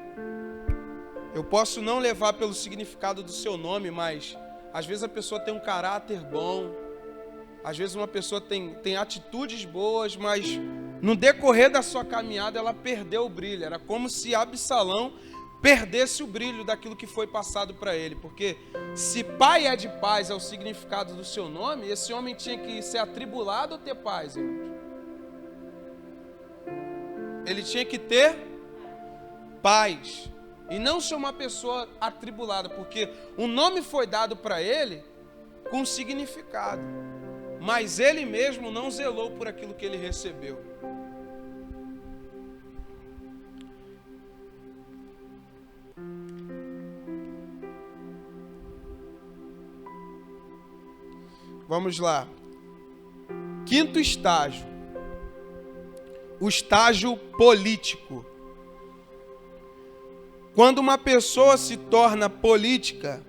Eu posso não levar pelo significado do seu nome, mas às vezes a pessoa tem um caráter bom, às vezes uma pessoa tem atitudes boas, mas no decorrer da sua caminhada ela perdeu o brilho. Era como se Absalão perdesse o brilho daquilo que foi passado para ele, porque se pai é de paz é o significado do seu nome, esse homem tinha que ser atribulado ou ter paz, irmãos? Ele tinha que ter paz e não ser uma pessoa atribulada, porque o nome foi dado para ele com significado, mas ele mesmo não zelou por aquilo que ele recebeu. Vamos lá. Quinto estágio. O estágio político. Quando uma pessoa se torna política,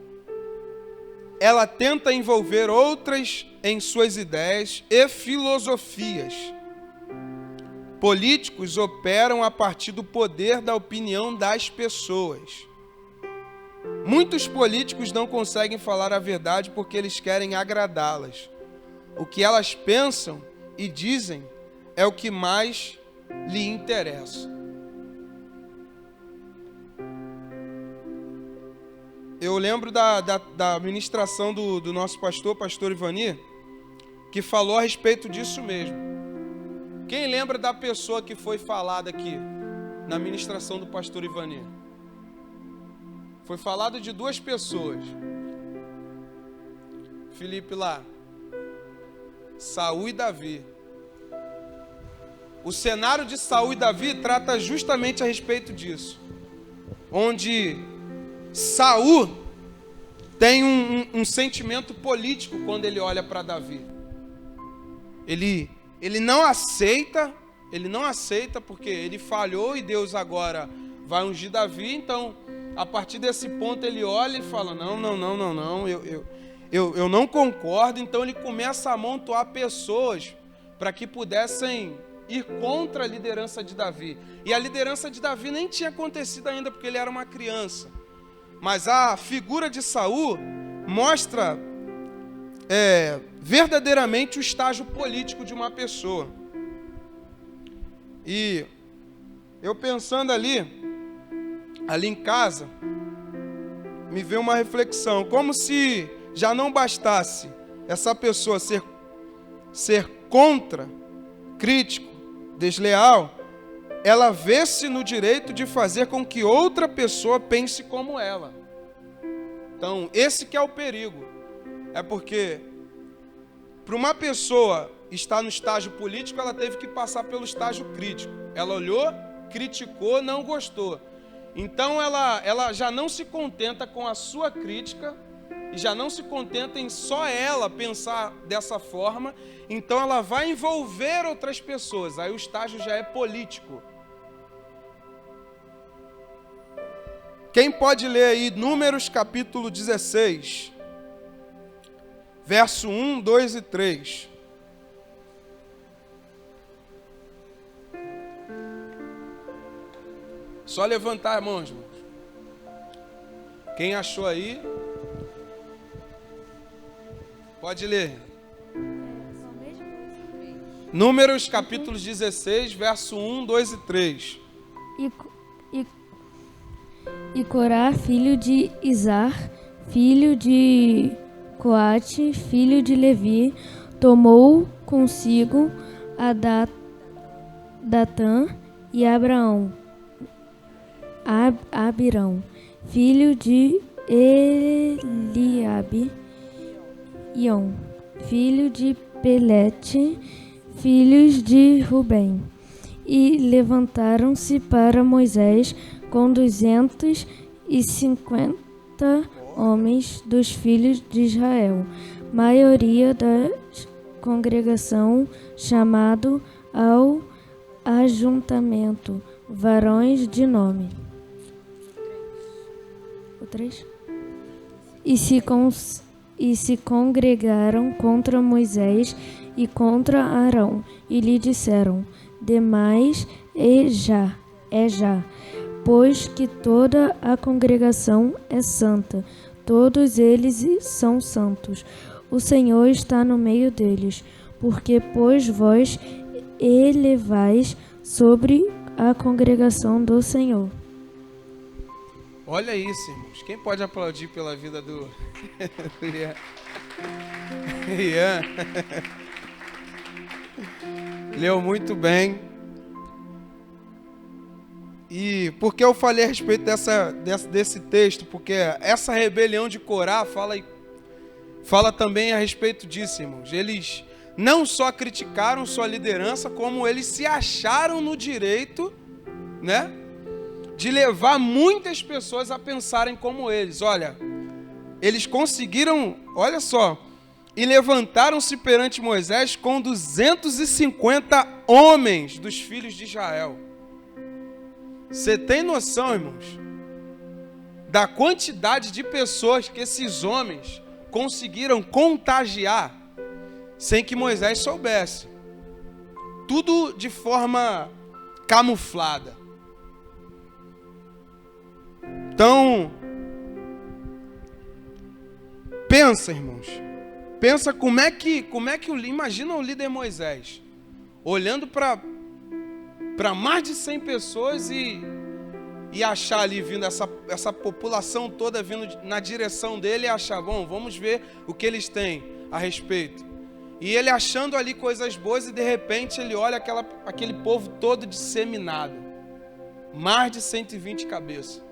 ela tenta envolver outras em suas ideias e filosofias. Políticos operam a partir do poder da opinião das pessoas. Muitos políticos não conseguem falar a verdade porque eles querem agradá-las. O que elas pensam e dizem é o que mais lhe interessa. Eu lembro da ministração do nosso pastor Ivani, que falou a respeito disso mesmo. Quem lembra da pessoa que foi falada aqui na ministração do pastor Ivani? Foi falado de duas pessoas. Filipe lá. Saul e Davi. O cenário de Saul e Davi trata justamente a respeito disso. Onde Saul tem um sentimento político quando ele olha para Davi. Ele não aceita porque ele falhou e Deus agora vai ungir Davi, então a partir desse ponto ele olha e fala, não, eu não concordo, então ele começa a amontoar pessoas para que pudessem ir contra a liderança de Davi. E a liderança de Davi nem tinha acontecido ainda, porque ele era uma criança. Mas a figura de Saul mostra verdadeiramente o estágio político de uma pessoa. E eu pensando ali em casa, me veio uma reflexão, como se já não bastasse essa pessoa ser contra, crítico, desleal, ela vê-se no direito de fazer com que outra pessoa pense como ela. Então, esse que é o perigo. É porque, para uma pessoa estar no estágio político, ela teve que passar pelo estágio crítico. Ela olhou, criticou, não gostou. Então, ela já não se contenta com a sua crítica e já não se contenta em só ela pensar dessa forma. Então, ela vai envolver outras pessoas. Aí o estágio já é político. Quem pode ler aí Números capítulo 16, verso 1, 2 e 3. Só levantar a mão, irmãos. Quem achou aí, pode ler. Números capítulo 16, verso 1, 2 e 3. E Corá, filho de Izar, filho de Coate, filho de Levi, tomou consigo a Datã e Abirão, filho de Eliabe, Ion, filho de Pelete, filhos de Rubem. E levantaram-se para Moisés com 250 homens dos filhos de Israel, maioria da congregação, chamado ao ajuntamento, varões de nome. O 3. E se congregaram contra Moisés e contra Arão, e lhe disseram: demais é já, pois que toda a congregação é santa, todos eles são santos. O Senhor está no meio deles, porque pois vós elevais sobre a congregação do Senhor. Olha isso, irmãos. Quem pode aplaudir pela vida do Ian? Leu muito bem. E por que eu falei a respeito desse texto? Porque essa rebelião de Corá fala também a respeito disso, irmãos. Eles não só criticaram sua liderança, como eles se acharam no direito, né, de levar muitas pessoas a pensarem como eles. Olha, eles conseguiram, olha só, e levantaram-se perante Moisés com 250 homens dos filhos de Israel. Você tem noção, irmãos, da quantidade de pessoas que esses homens conseguiram contagiar sem que Moisés soubesse? Tudo de forma camuflada. Então, pensa, irmãos. Pensa imagina o líder Moisés olhando para mais de 100 pessoas e achar ali vindo essa população toda vindo na direção dele e achar, bom, vamos ver o que eles têm a respeito. E ele achando ali coisas boas e de repente ele olha aquele povo todo disseminado. Mais de 120 cabeças.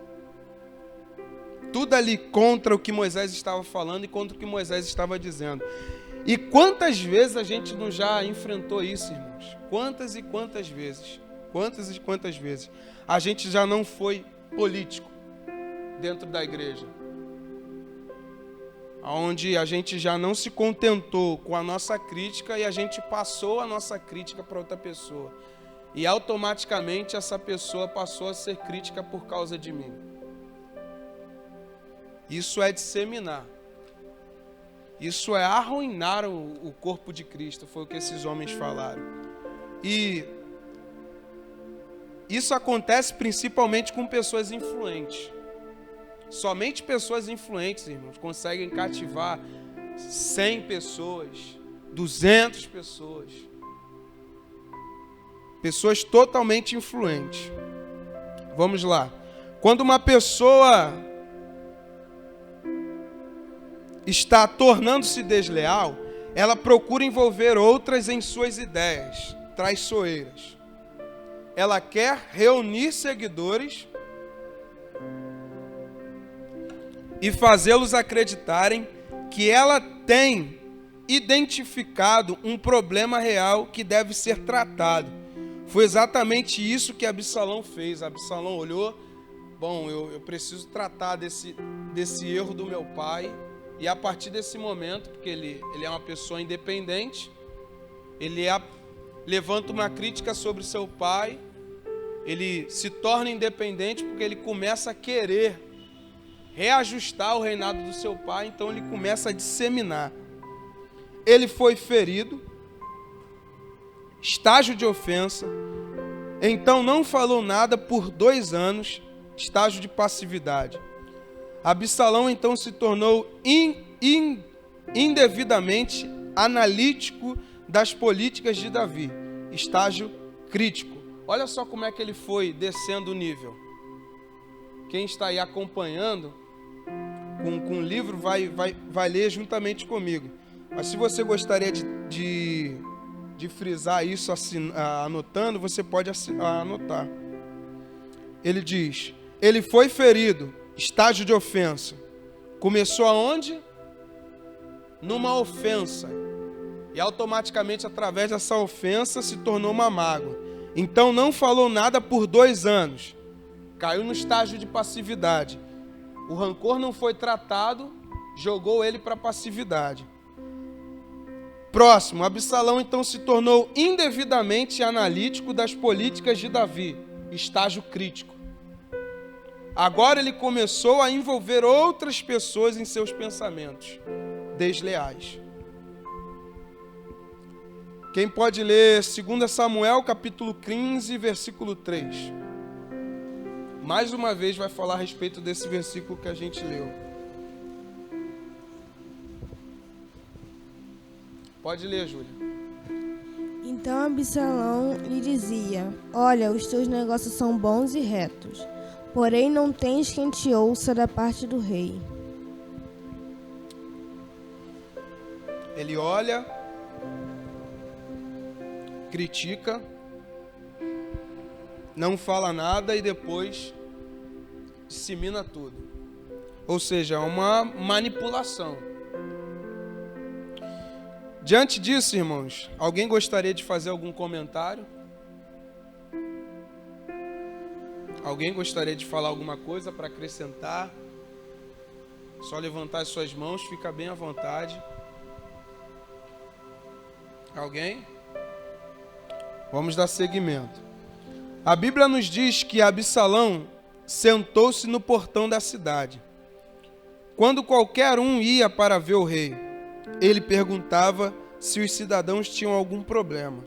Tudo ali contra o que Moisés estava falando e contra o que Moisés estava dizendo. E quantas vezes a gente não já enfrentou isso, irmãos? Quantas e quantas vezes? Quantas e quantas vezes a gente já não foi político dentro da igreja? Onde a gente já não se contentou com a nossa crítica e a gente passou a nossa crítica para outra pessoa. E automaticamente essa pessoa passou a ser crítica por causa de mim. Isso é disseminar. Isso é arruinar o corpo de Cristo, foi o que esses homens falaram. E isso acontece principalmente com pessoas influentes. Somente pessoas influentes, irmãos, conseguem cativar 100 pessoas, 200 pessoas. Pessoas totalmente influentes. Vamos lá. Quando uma pessoa está tornando-se desleal, ela procura envolver outras em suas ideias traiçoeiras. Ela quer reunir seguidores e fazê-los acreditarem que ela tem identificado um problema real que deve ser tratado. Foi exatamente isso que Absalão fez. Absalão olhou, bom, eu preciso tratar desse erro do meu pai. E a partir desse momento, porque ele é uma pessoa independente, ele levanta uma crítica sobre seu pai, ele se torna independente porque ele começa a querer reajustar o reinado do seu pai, então ele começa a disseminar. Ele foi ferido, estágio de ofensa, então não falou nada por 2 anos, estágio de passividade. Absalão então se tornou indevidamente analítico das políticas de Davi, estágio crítico. Olha só como é que ele foi descendo o nível. Quem está aí acompanhando com o livro vai ler juntamente comigo. Mas se você gostaria de frisar isso anotando, você pode anotar. Ele diz: ele foi ferido, estágio de ofensa. Começou aonde? Numa ofensa. E automaticamente, através dessa ofensa, se tornou uma mágoa. Então não falou nada por 2 anos. Caiu no estágio de passividade. O rancor não foi tratado, jogou ele para a passividade. Próximo, Absalão então se tornou indevidamente analítico das políticas de Davi. Estágio crítico. Agora ele começou a envolver outras pessoas em seus pensamentos desleais. Quem pode ler 2 Samuel, capítulo 15, versículo 3. Mais uma vez vai falar a respeito desse versículo que a gente leu. Pode ler, Júlia. Então Absalão lhe dizia: olha, os teus negócios são bons e retos, porém não tens quem te ouça da parte do rei. Ele olha, critica, não fala nada e depois dissemina tudo. Ou seja, é uma manipulação. Diante disso, irmãos, alguém gostaria de fazer algum comentário? Alguém gostaria de falar alguma coisa para acrescentar? Só levantar as suas mãos, fica bem à vontade. Alguém? Vamos dar seguimento. A Bíblia nos diz que Absalão sentou-se no portão da cidade. Quando qualquer um ia para ver o rei, ele perguntava se os cidadãos tinham algum problema.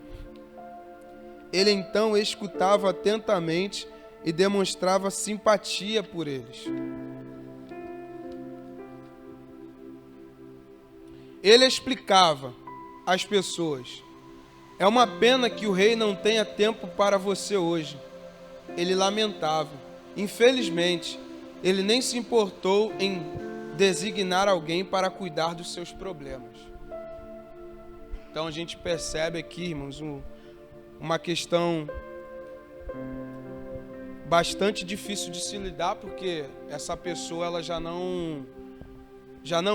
Ele então escutava atentamente e demonstrava simpatia por eles. Ele explicava às pessoas: é uma pena que o rei não tenha tempo para você hoje. Ele lamentava. Infelizmente, ele nem se importou em designar alguém para cuidar dos seus problemas. Então a gente percebe aqui, irmãos, uma questão bastante difícil de se lidar, porque essa pessoa ela já não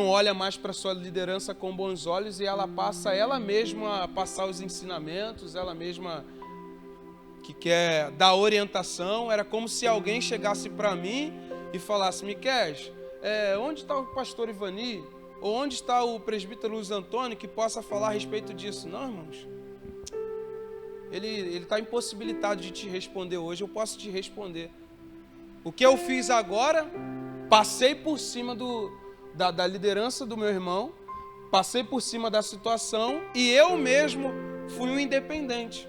olha mais para a sua liderança com bons olhos e ela passa ela mesma a passar os ensinamentos, ela mesma que quer dar orientação. Era como se alguém chegasse para mim e falasse: Miqués, onde está o pastor Ivani? Ou onde está o presbítero Luiz Antônio que possa falar a respeito disso? Não, irmãos. Ele está impossibilitado de te responder hoje, eu posso te responder. O que eu fiz agora, passei por cima da liderança do meu irmão, passei por cima da situação e eu mesmo fui um independente.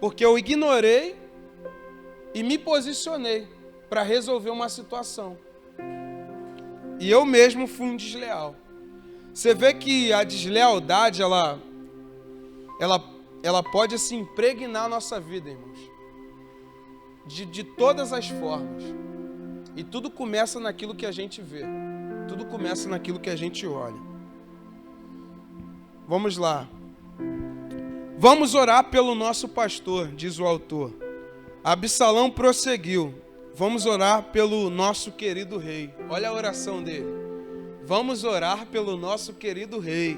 Porque eu ignorei e me posicionei para resolver uma situação. E eu mesmo fui um desleal. Você vê que a deslealdade, ela pode assim impregnar a nossa vida, irmãos. De todas as formas. E tudo começa naquilo que a gente vê. Tudo começa naquilo que a gente olha. Vamos lá. Vamos orar pelo nosso pastor, diz o autor. Absalão prosseguiu. Vamos orar pelo nosso querido rei. Olha a oração dele. Vamos orar pelo nosso querido rei.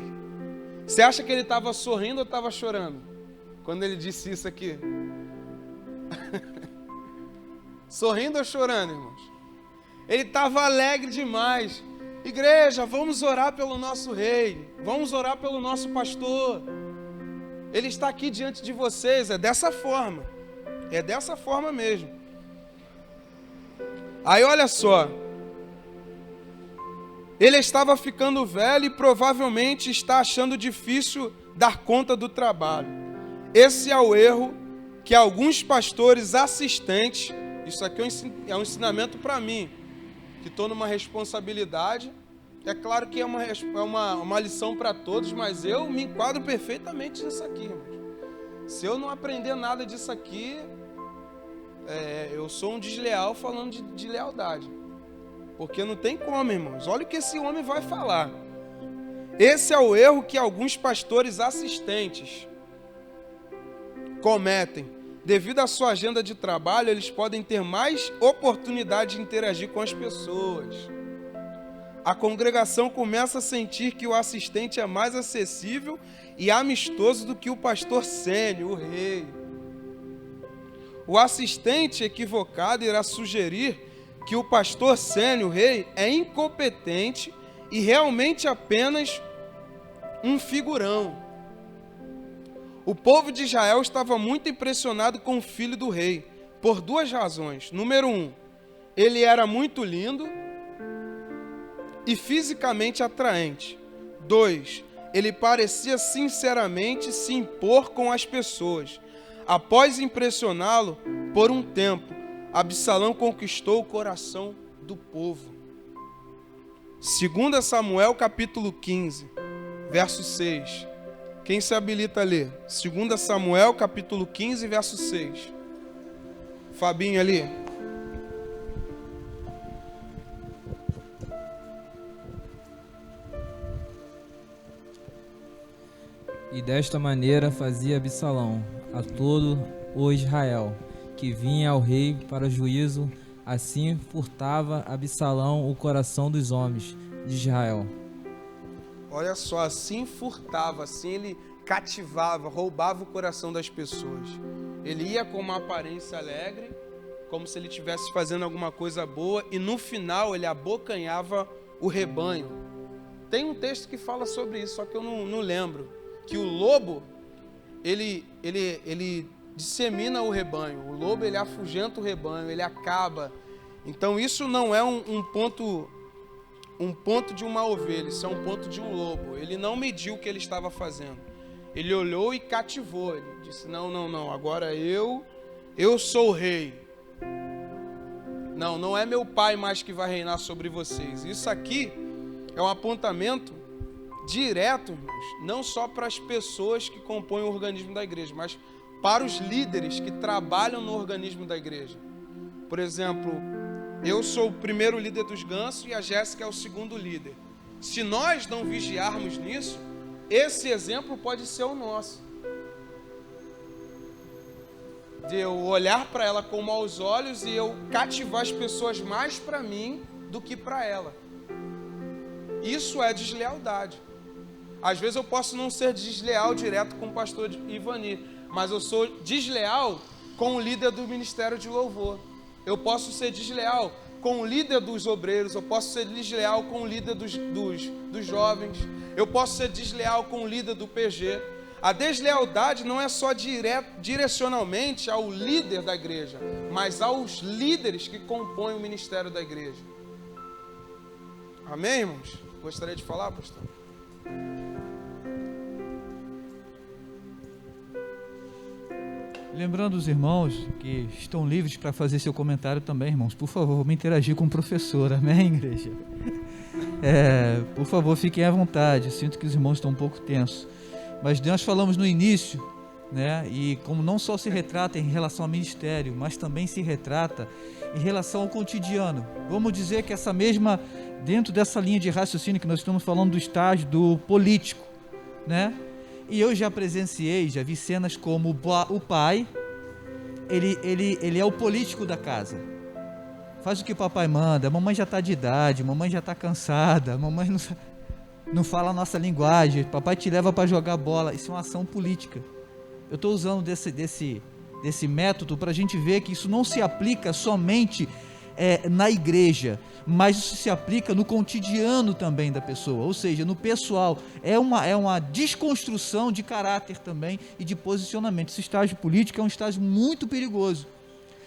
Você acha que ele estava sorrindo ou estava chorando quando ele disse isso aqui? Sorrindo ou chorando, irmãos? Ele estava alegre demais. Igreja, vamos orar pelo nosso rei. Vamos orar pelo nosso pastor. Ele está aqui diante de vocês. É dessa forma. É dessa forma mesmo. Aí olha só. Ele estava ficando velho e provavelmente está achando difícil dar conta do trabalho. Esse é o erro que alguns pastores assistentes, isso aqui é um ensinamento para mim, que estou numa responsabilidade. É claro que é uma lição para todos, mas eu me enquadro perfeitamente nisso aqui, irmãos. Se eu não aprender nada disso aqui, eu sou um desleal falando de lealdade. Porque não tem como, irmãos. Olha o que esse homem vai falar. Esse é o erro que alguns pastores assistentes cometem. devido à sua agenda de trabalho, eles podem ter mais oportunidade de interagir com as pessoas. A congregação começa a sentir que o assistente é mais acessível e amistoso do que o pastor sênior, o rei. O assistente equivocado irá sugerir que o pastor sênior, o rei, é incompetente e realmente apenas um figurão. O povo de Israel estava muito impressionado com o filho do rei, por duas razões. Número 1, ele era muito lindo e fisicamente atraente. 2, ele parecia sinceramente se impor com as pessoas. Após impressioná-lo por um tempo, Absalão conquistou o coração do povo. 2 Samuel capítulo 15, verso 6. Quem se habilita a ler? 2 Samuel capítulo 15, verso 6. Fabinho ali. E desta maneira fazia Absalão a todo o Israel, que vinha ao rei para juízo, assim furtava Absalão o coração dos homens de Israel. Olha só, assim furtava, assim ele cativava, roubava o coração das pessoas. Ele ia com uma aparência alegre, como se ele estivesse fazendo alguma coisa boa, e no final ele abocanhava o rebanho. Tem um texto que fala sobre isso, só que eu não lembro. Que o lobo, ele dissemina o rebanho. O lobo, ele afugenta o rebanho, ele acaba. Então isso não é um ponto de uma ovelha, isso é um ponto de um lobo. Ele não mediu o que ele estava fazendo. Ele olhou e cativou. Ele disse, não, agora eu sou o rei. Não é meu pai mais que vai reinar sobre vocês. Isso aqui é um apontamento direto, irmãos, não só para as pessoas que compõem o organismo da igreja, mas para os líderes que trabalham no organismo da igreja. Por exemplo, eu sou o primeiro líder dos gansos e a Jéssica é o segundo líder. Se nós não vigiarmos nisso, esse exemplo pode ser o nosso. De eu olhar para ela com maus olhos e eu cativar as pessoas mais para mim do que para ela. Isso é deslealdade. Às vezes eu posso não ser desleal direto com o pastor Ivani, mas eu sou desleal com o líder do ministério de louvor. Eu posso ser desleal com o líder dos obreiros, eu posso ser desleal com o líder dos jovens, eu posso ser desleal com o líder do PG. A deslealdade não é só direcionalmente ao líder da igreja, mas aos líderes que compõem o ministério da igreja. Amém, irmãos? Gostaria de falar, pastor? Lembrando os irmãos que estão livres para fazer seu comentário também, irmãos. Por favor, vamos interagir com o professor. Amém, igreja? Por favor, fiquem à vontade. Eu sinto que os irmãos estão um pouco tensos. Mas nós falamos no início, né? E como não só se retrata em relação ao ministério, mas também se retrata em relação ao cotidiano. Vamos dizer que essa mesma, dentro dessa linha de raciocínio que nós estamos falando do estágio do político, né? E eu já presenciei, já vi cenas como o pai, ele é o político da casa. Faz o que o papai manda, a mamãe já está de idade, a mamãe já está cansada, a mamãe não fala a nossa linguagem, papai te leva para jogar bola. Isso é uma ação política. Eu estou usando desse método para a gente ver que isso não se aplica somente na igreja, mas isso se aplica no cotidiano também da pessoa, ou seja, no pessoal. É uma desconstrução de caráter também e de posicionamento. Esse estágio político é um estágio muito perigoso,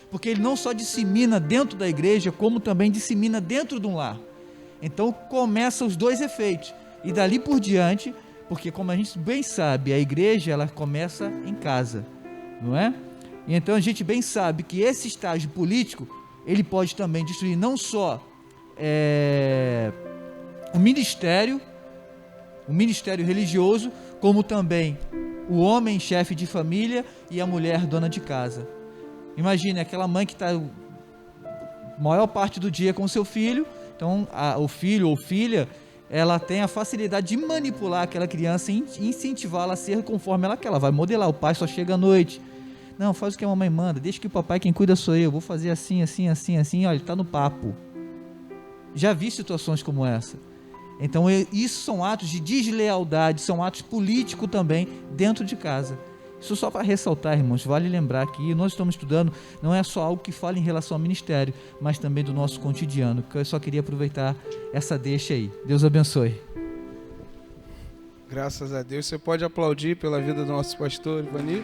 porque ele não só dissemina dentro da igreja, como também dissemina dentro de um lar. Então começa os dois efeitos, e dali por diante, porque como a gente bem sabe, a igreja ela começa em casa, não é? E então a gente bem sabe que esse estágio político ele pode também destruir não só o ministério religioso, como também o homem chefe de família e a mulher dona de casa. Imagine aquela mãe que está a maior parte do dia com o seu filho, então o filho ou filha, ela tem a facilidade de manipular aquela criança e incentivá-la a ser conforme ela quer. Ela vai modelar, o pai só chega à noite. Não, faz o que a mamãe manda, deixa que o papai quem cuida sou eu, vou fazer assim, assim, assim, assim, olha, está no papo. Já vi situações como essa. Então isso são atos de deslealdade, são atos políticos também dentro de casa. Isso só para ressaltar, irmãos, vale lembrar que nós estamos estudando, não é só algo que fala em relação ao ministério, mas também do nosso cotidiano, que eu só queria aproveitar essa deixa aí. Deus abençoe. Graças a Deus. Você pode aplaudir pela vida do nosso pastor Ivani.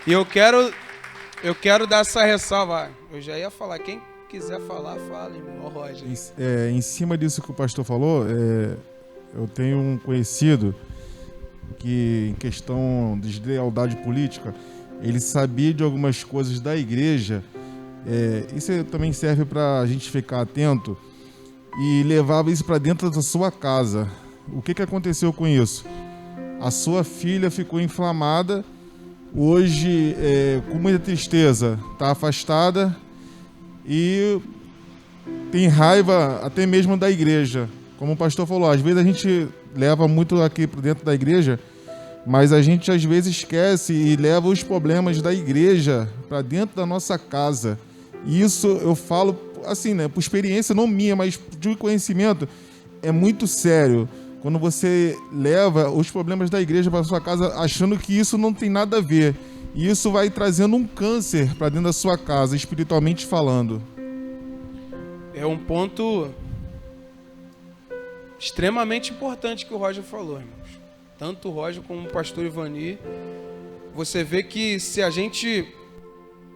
E eu quero dar essa ressalva. Eu já ia falar, quem quiser falar, fala, irmão Roger. Em cima disso que o pastor falou, eu tenho um conhecido que, em questão de deslealdade política, ele sabia de algumas coisas da igreja. Isso também serve para a gente ficar atento, e levava isso para dentro da sua casa. O que aconteceu com isso? A sua filha ficou inflamada, hoje, com muita tristeza, está afastada e tem raiva até mesmo da igreja. Como o pastor falou, às vezes a gente leva muito aqui para dentro da igreja, mas a gente às vezes esquece e leva os problemas da igreja para dentro da nossa casa. E isso eu falo assim, né, por experiência não minha, mas de conhecimento, é muito sério. Quando você leva os problemas da igreja para sua casa achando que isso não tem nada a ver. E isso vai trazendo um câncer para dentro da sua casa, espiritualmente falando. É um ponto extremamente importante que o Roger falou, irmãos. Tanto o Roger como o pastor Ivani. Você vê que se a gente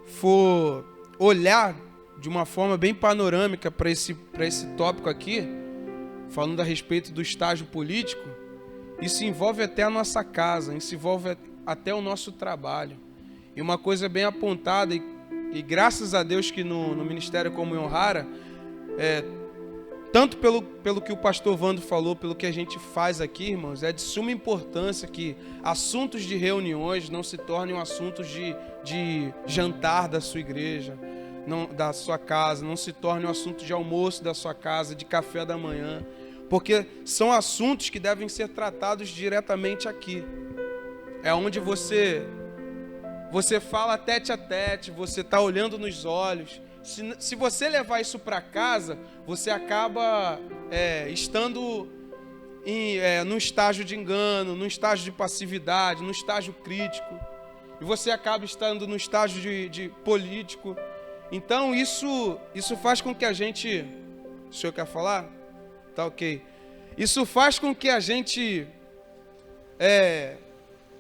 for olhar de uma forma bem panorâmica para esse tópico aqui, falando a respeito do estágio político, isso envolve até a nossa casa, isso envolve até o nosso trabalho. E uma coisa bem apontada, e graças a Deus que no Ministério Comunhão Rara, tanto pelo que o pastor Vando falou, pelo que a gente faz aqui, irmãos, é de suma importância que assuntos de reuniões não se tornem assuntos de jantar da sua igreja, da sua casa, não se tornem um assunto de almoço da sua casa, de café da manhã, porque são assuntos que devem ser tratados diretamente aqui. É onde você fala tete a tete, você está olhando nos olhos. Se você levar isso para casa, você acaba estando num estágio de engano, num estágio de passividade, num estágio crítico. E você acaba estando no estágio de político. Então isso faz com que a gente... O senhor quer falar? Tá ok. Isso faz com que a gente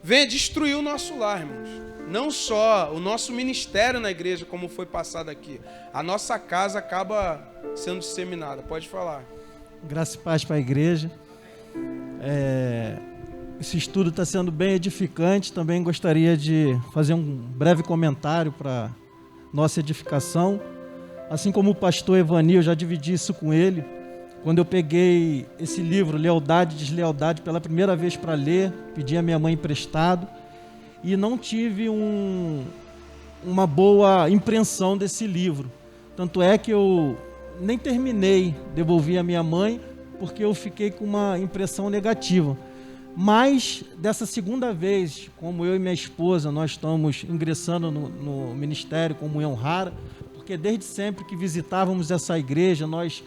venha destruir o nosso lar, irmãos. Não só o nosso ministério na igreja, como foi passado aqui. A nossa casa acaba sendo disseminada. Pode falar. Graça e paz para a igreja. Esse estudo está sendo bem edificante. Também gostaria de fazer um breve comentário para nossa edificação. Assim como o pastor Ivani, eu já dividi isso com ele. Quando eu peguei esse livro, Lealdade e Deslealdade, pela primeira vez para ler, pedi a minha mãe emprestado e não tive uma boa impressão desse livro. Tanto é que eu nem terminei, devolvi a minha mãe, porque eu fiquei com uma impressão negativa. Mas, dessa segunda vez, como eu e minha esposa, nós estamos ingressando no Ministério Comunhão Rara, porque desde sempre que visitávamos essa igreja, nós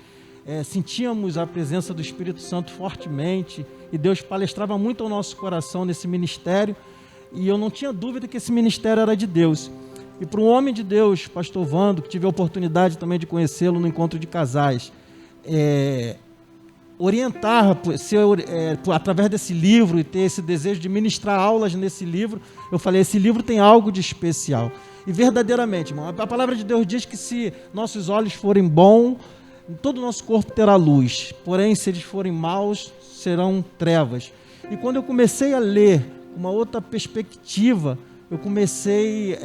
sentíamos a presença do Espírito Santo fortemente, e Deus palestrava muito ao nosso coração nesse ministério, e eu não tinha dúvida que esse ministério era de Deus. E para um homem de Deus, pastor Vando, que tive a oportunidade também de conhecê-lo no encontro de casais, orientar, através desse livro, e ter esse desejo de ministrar aulas nesse livro, eu falei, esse livro tem algo de especial. E verdadeiramente, irmão, a palavra de Deus diz que se nossos olhos forem bons, todo o nosso corpo terá luz, porém, se eles forem maus, serão trevas. E quando eu comecei a ler uma outra perspectiva, eu comecei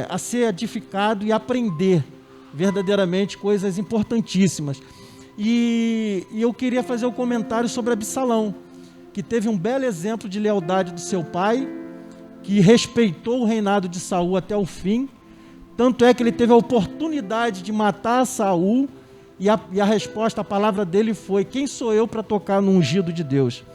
a ser edificado e aprender verdadeiramente coisas importantíssimas. E eu queria fazer um comentário sobre Absalão, que teve um belo exemplo de lealdade do seu pai, que respeitou o reinado de Saul até o fim. Tanto é que ele teve a oportunidade de matar Saul, e a resposta, a palavra dele foi: quem sou eu para tocar no ungido de Deus?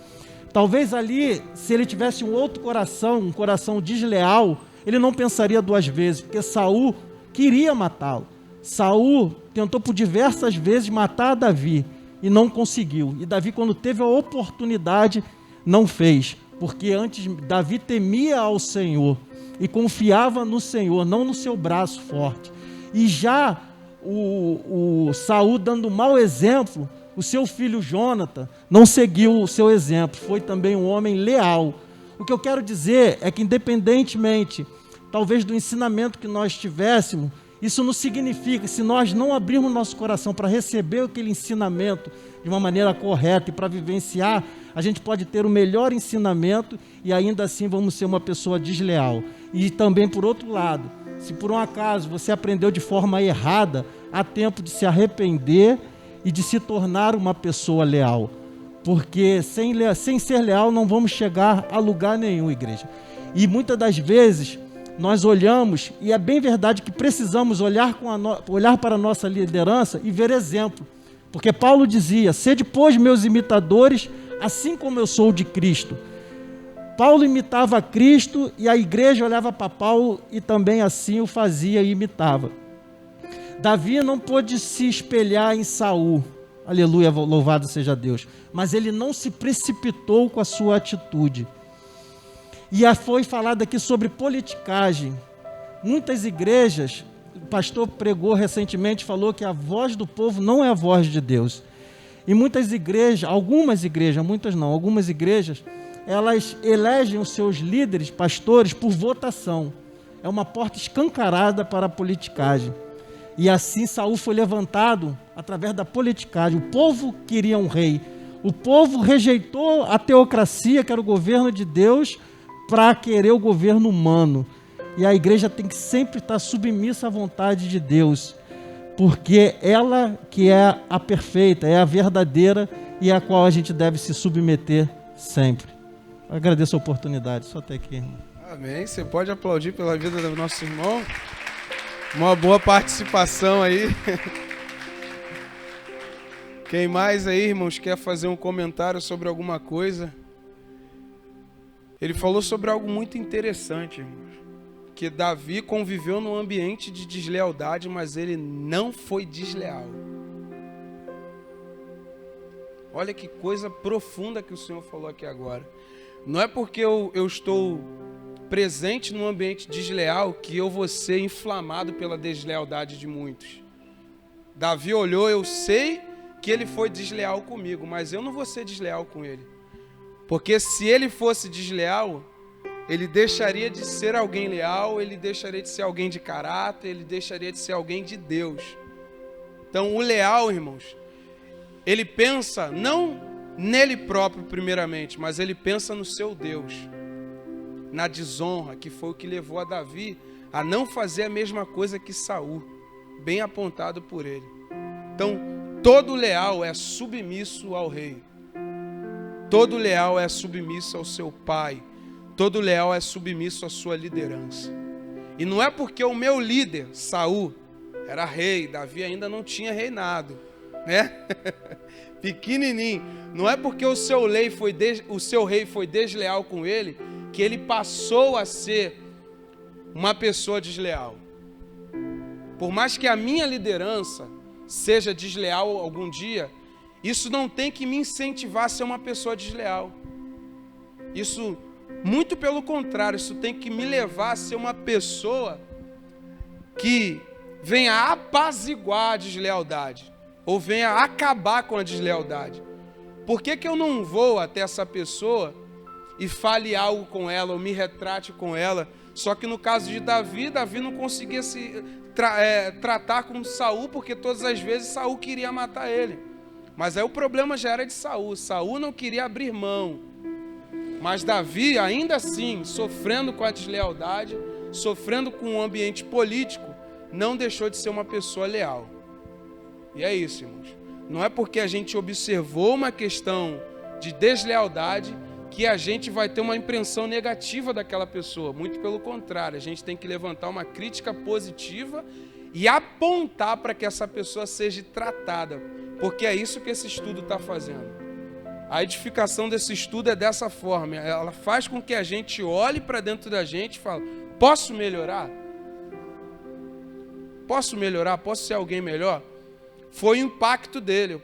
Talvez ali, se ele tivesse um outro coração, um coração desleal, ele não pensaria duas vezes, porque Saul queria matá-lo. Saul tentou por diversas vezes matar Davi e não conseguiu. E Davi, quando teve a oportunidade, não fez, porque antes Davi temia ao Senhor e confiava no Senhor, não no seu braço forte. E já o Saul, dando mau exemplo, o seu filho Jonathan não seguiu o seu exemplo, foi também um homem leal. O que eu quero dizer é que, independentemente, talvez do ensinamento que nós tivéssemos, isso não significa, se nós não abrirmos nosso coração para receber aquele ensinamento de uma maneira correta e para vivenciar, a gente pode ter o melhor ensinamento e ainda assim vamos ser uma pessoa desleal. E também, por outro lado, se por um acaso você aprendeu de forma errada, há tempo de se arrepender e de se tornar uma pessoa leal. Porque sem ser leal não vamos chegar a lugar nenhum, igreja. E muitas das vezes nós olhamos, e é bem verdade que precisamos olhar para a nossa liderança e ver exemplo. Porque Paulo dizia: sede, pois, meus imitadores, assim como eu sou de Cristo. Paulo imitava Cristo e a igreja olhava para Paulo e também assim o fazia e imitava. Davi não pôde se espelhar em Saul, aleluia, louvado seja Deus, mas ele não se precipitou com a sua atitude. E foi falado aqui sobre politicagem. Muitas igrejas, o pastor pregou recentemente, falou que a voz do povo não é a voz de Deus. E muitas igrejas, algumas igrejas, elas elegem os seus líderes, pastores, por votação. É uma porta escancarada para a politicagem. E assim Saul foi levantado através da politicagem. O povo queria um rei. O povo rejeitou a teocracia, que era o governo de Deus, para querer o governo humano. E a igreja tem que sempre estar submissa à vontade de Deus, porque ela que é a perfeita, é a verdadeira e a qual a gente deve se submeter sempre. Eu agradeço a oportunidade, só até aqui. Amém. Você pode aplaudir pela vida do nosso irmão. Uma boa participação aí. Quem mais aí, irmãos, quer fazer um comentário sobre alguma coisa? Ele falou sobre algo muito interessante, irmãos. Que Davi conviveu num ambiente de deslealdade, mas ele não foi desleal. Olha que coisa profunda que o Senhor falou aqui agora. Não é porque eu estou presente num ambiente desleal que eu vou ser inflamado pela deslealdade de muitos. Davi olhou, eu sei que ele foi desleal comigo, mas eu não vou ser desleal com ele. Porque se ele fosse desleal, ele deixaria de ser alguém leal, ele deixaria de ser alguém de caráter, ele deixaria de ser alguém de Deus. Então o leal, irmãos, ele pensa não nele próprio primeiramente, mas ele pensa no seu Deus, na desonra, que foi o que levou a Davi a não fazer a mesma coisa que Saul, bem apontado por ele. Então, todo leal é submisso ao rei, todo leal é submisso ao seu pai, todo leal é submisso à sua liderança. E não é porque o meu líder, Saul, era rei, Davi ainda não tinha reinado, né? Pequenininho. Não é porque o seu rei foi desleal com ele, que ele passou a ser uma pessoa desleal. Por mais que a minha liderança seja desleal algum dia, isso não tem que me incentivar a ser uma pessoa desleal. Isso, muito pelo contrário, isso tem que me levar a ser uma pessoa que venha apaziguar a deslealdade, ou venha acabar com a deslealdade. Por que eu não vou até essa pessoa e fale algo com ela, ou me retrate com ela? Só que no caso de Davi não conseguia se tratar com Saul, porque todas as vezes Saul queria matar ele. Mas aí o problema já era de Saul. Saul não queria abrir mão. Mas Davi, ainda assim, sofrendo com a deslealdade, sofrendo com o ambiente político, não deixou de ser uma pessoa leal. E é isso, irmãos. Não é porque a gente observou uma questão de deslealdade que a gente vai ter uma impressão negativa daquela pessoa. Muito pelo contrário, a gente tem que levantar uma crítica positiva e apontar para que essa pessoa seja tratada, porque é isso que esse estudo está fazendo. A edificação desse estudo é dessa forma, ela faz com que a gente olhe para dentro da gente e fale: Posso melhorar? Posso melhorar? Posso ser alguém melhor? Foi o impacto dele.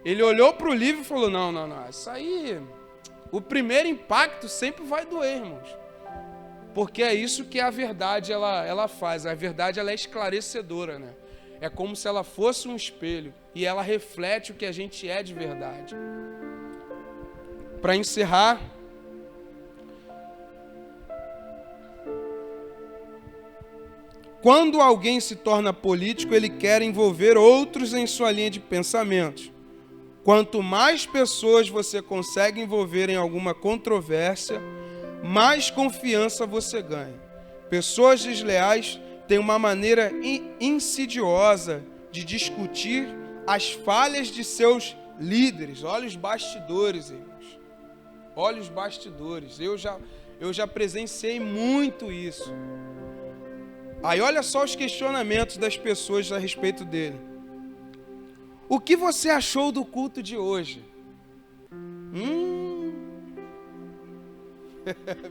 Ele olhou para o livro e falou, não, isso aí, o primeiro impacto sempre vai doer, irmãos. Porque é isso que a verdade ela faz. A verdade ela é esclarecedora, né? É como se ela fosse um espelho e ela reflete o que a gente é de verdade. Para encerrar, quando alguém se torna político, ele quer envolver outros em sua linha de pensamentos. Quanto mais pessoas você consegue envolver em alguma controvérsia, mais confiança você ganha. Pessoas desleais têm uma maneira insidiosa de discutir as falhas de seus líderes. Olha os bastidores, irmãos. Olha os bastidores. Eu já presenciei muito isso. Aí olha só os questionamentos das pessoas a respeito dele. O que você achou do culto de hoje?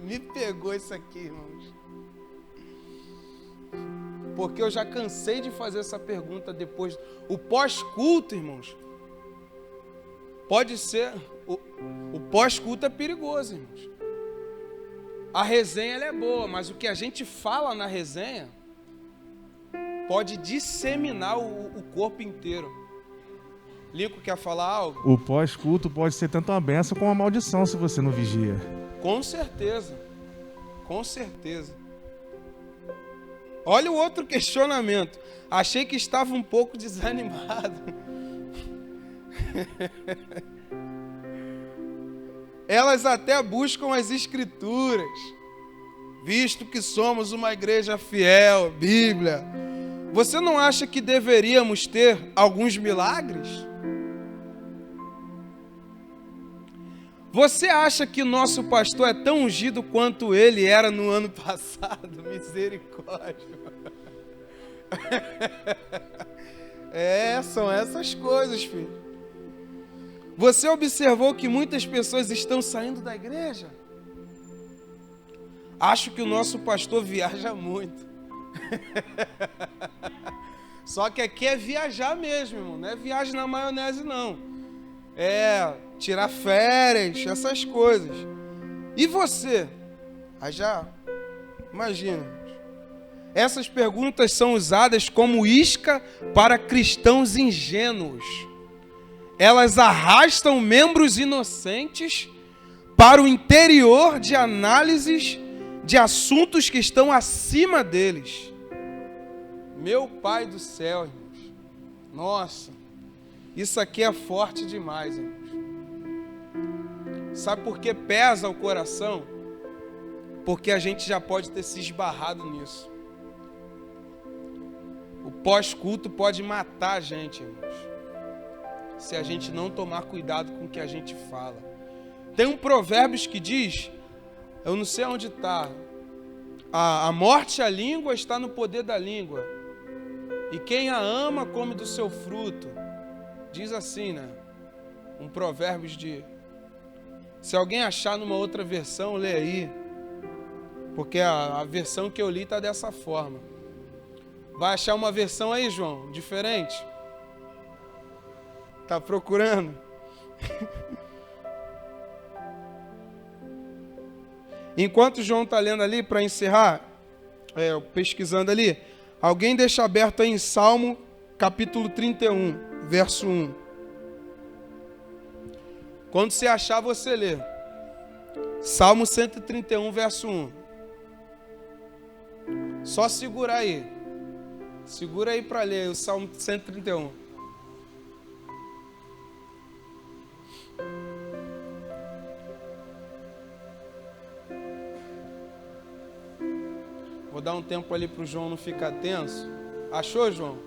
Me pegou isso aqui, irmãos. Porque eu já cansei de fazer essa pergunta depois. O pós-culto, irmãos, pode ser... O pós-culto é perigoso, irmãos. A resenha ela é boa, mas o que a gente fala na resenha pode disseminar o corpo inteiro. Lico, quer falar algo? O pós-culto pode ser tanto uma bênção como uma maldição se você não vigia. Com certeza. Com certeza. Olha o outro questionamento. Achei que estava um pouco desanimado. Elas até buscam as escrituras, visto que somos uma igreja fiel, Bíblia. Você não acha que deveríamos ter alguns milagres? Você acha que nosso pastor é tão ungido quanto ele era no ano passado? Misericórdia. São essas coisas, filho. Você observou que muitas pessoas estão saindo da igreja? Acho que o nosso pastor viaja muito. Só que aqui é viajar mesmo, irmão. Não é viagem na maionese, não. É tirar férias, essas coisas. E você? Aí já, imagina. Essas perguntas são usadas como isca para cristãos ingênuos. Elas arrastam membros inocentes para o interior de análises de assuntos que estão acima deles. Meu Pai do céu, irmãos. Nossa, isso aqui é forte demais, irmãos. Sabe por que pesa o coração? Porque a gente já pode ter se esbarrado nisso. O pós-culto pode matar a gente, irmãos, se a gente não tomar cuidado com o que a gente fala. Tem um Provérbios que diz, eu não sei onde está, a morte e a língua está no poder da língua, e quem a ama come do seu fruto. Diz assim, né? Um Provérbios de... Se alguém achar numa outra versão, lê aí, porque a versão que eu li está dessa forma. Vai achar uma versão aí, João, diferente? Tá procurando? Enquanto João está lendo ali, para encerrar, pesquisando ali, alguém deixa aberto aí em Salmo, capítulo 31, verso 1. Quando você achar, você lê. Salmo 131, verso 1. Só segurar aí. Segura aí para ler o Salmo 131. Vou dar um tempo ali para o João não ficar tenso. Achou, João?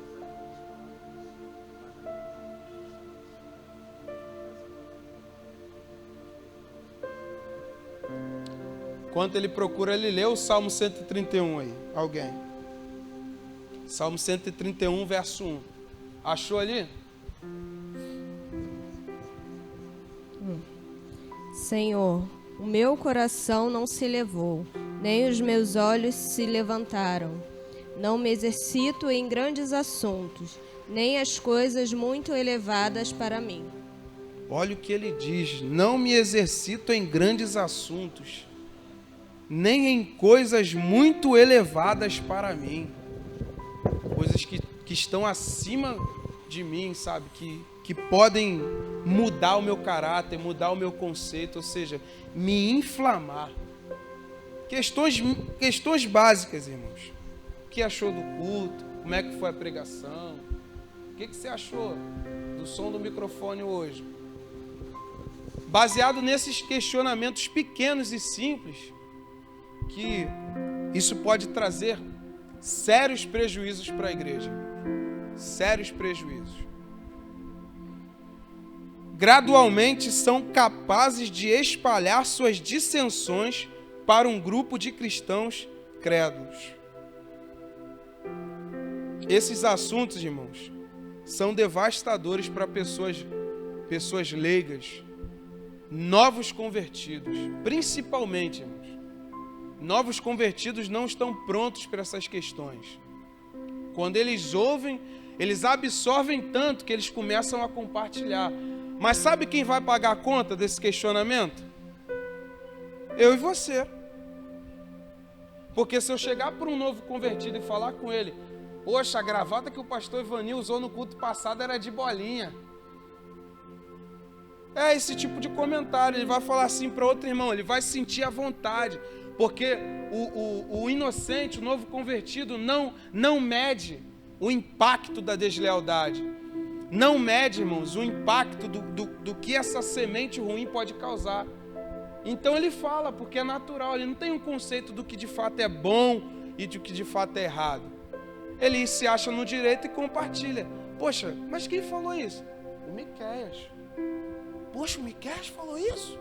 Enquanto ele procura, ele lê o Salmo 131 aí. Alguém? Salmo 131, verso 1. Achou ali? Senhor, o meu coração não se elevou, nem os meus olhos se levantaram. Não me exercito em grandes assuntos, nem as coisas muito elevadas para mim. Olha o que ele diz: não me exercito em grandes assuntos, nem em coisas muito elevadas para mim. Coisas que estão acima de mim, sabe? Que podem mudar o meu caráter, mudar o meu conceito, ou seja, me inflamar. Questões básicas, irmãos. O que achou do culto? Como é que foi a pregação? O que você achou do som do microfone hoje? Baseado nesses questionamentos pequenos e simples, que isso pode trazer sérios prejuízos para a igreja. Sérios prejuízos. Gradualmente são capazes de espalhar suas dissensões para um grupo de cristãos crédulos. Esses assuntos, irmãos, são devastadores para pessoas leigas, novos convertidos, principalmente, irmãos. Novos convertidos não estão prontos para essas questões. Quando eles ouvem, eles absorvem tanto que eles começam a compartilhar. Mas sabe quem vai pagar a conta desse questionamento? Eu e você. Porque se eu chegar para um novo convertido e falar com ele: poxa, a gravata que o pastor Evanil usou no culto passado era de bolinha. É esse tipo de comentário. Ele vai falar assim para outro irmão, ele vai sentir à vontade. Porque o inocente, o novo convertido, não mede o impacto da deslealdade. Não mede, irmãos, o impacto do que essa semente ruim pode causar. Então ele fala, porque é natural. Ele não tem um conceito do que de fato é bom e do que de fato é errado. Ele se acha no direito e compartilha. Poxa, mas quem falou isso? O Miqueias. Poxa, o Miqueias falou isso?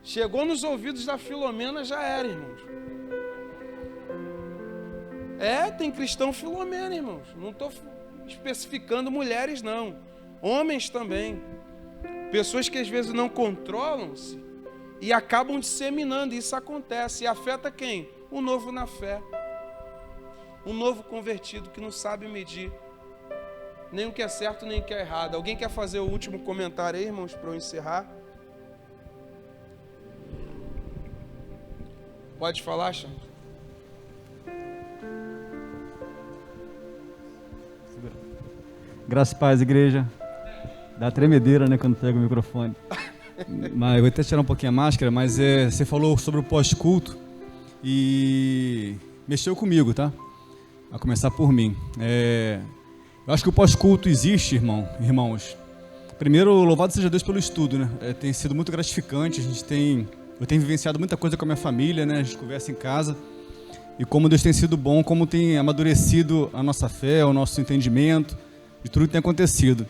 Chegou nos ouvidos da Filomena, já era, irmãos. Tem cristão Filomena, irmãos. Não estou especificando mulheres, não. Homens também. Pessoas que às vezes não controlam-se e acabam disseminando. Isso acontece. E afeta quem? O novo na fé. Um novo convertido que não sabe medir nem o que é certo, nem o que é errado. Alguém quer fazer o último comentário aí, irmãos, para eu encerrar? Pode falar, Xandro? Graças e paz, igreja. Dá tremedeira, né, quando pega o microfone. Mas eu vou até tirar um pouquinho a máscara, mas você falou sobre o pós-culto e mexeu comigo, tá? A começar por mim. Eu acho que o pós-culto existe, irmãos. Primeiro, louvado seja Deus pelo estudo, né? Tem sido muito gratificante. Eu tenho vivenciado muita coisa com a minha família, né? A gente conversa em casa. E como Deus tem sido bom, como tem amadurecido a nossa fé, o nosso entendimento, de tudo que tem acontecido.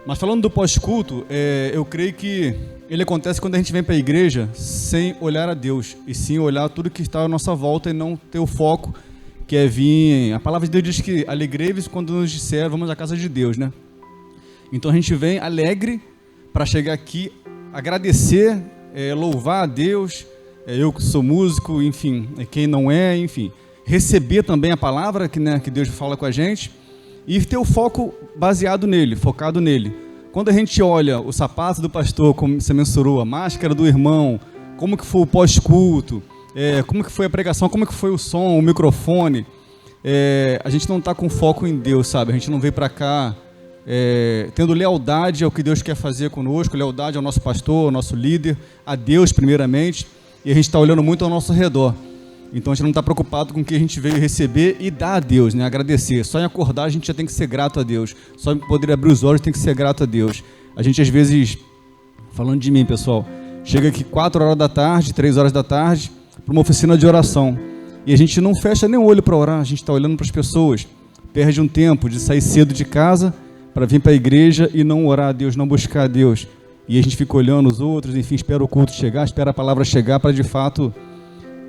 Mas falando do pós-culto, eu creio que ele acontece quando a gente vem para a igreja sem olhar a Deus, e sim olhar tudo que está à nossa volta e não ter o foco que é vir... A palavra de Deus diz que alegrai-vos quando nos disser vamos à casa de Deus, né? Então a gente vem alegre para chegar aqui, agradecer, louvar a Deus, eu que sou músico, enfim, quem não é, enfim, receber também a palavra que Deus fala com a gente e ter o foco baseado nele, focado nele. Quando a gente olha o sapato do pastor, como você mensurou, a máscara do irmão, como que foi o pós-culto, como que foi a pregação, como que foi o som, o microfone, a gente não está com foco em Deus, sabe? A gente não veio para cá tendo lealdade ao que Deus quer fazer conosco, lealdade ao nosso pastor, ao nosso líder, a Deus primeiramente, e a gente está olhando muito ao nosso redor. Então a gente não está preocupado com o que a gente veio receber e dar a Deus, né? Agradecer. Só em acordar a gente já tem que ser grato a Deus. Só em poder abrir os olhos tem que ser grato a Deus. A gente às vezes, falando de mim, pessoal, chega aqui 4 horas da tarde, 3 horas da tarde, para uma oficina de oração. E a gente não fecha nem o olho para orar, a gente está olhando para as pessoas. Perde um tempo de sair cedo de casa para vir para a igreja e não orar a Deus, não buscar a Deus. E a gente fica olhando os outros, enfim, espera o culto chegar, espera a palavra chegar para de fato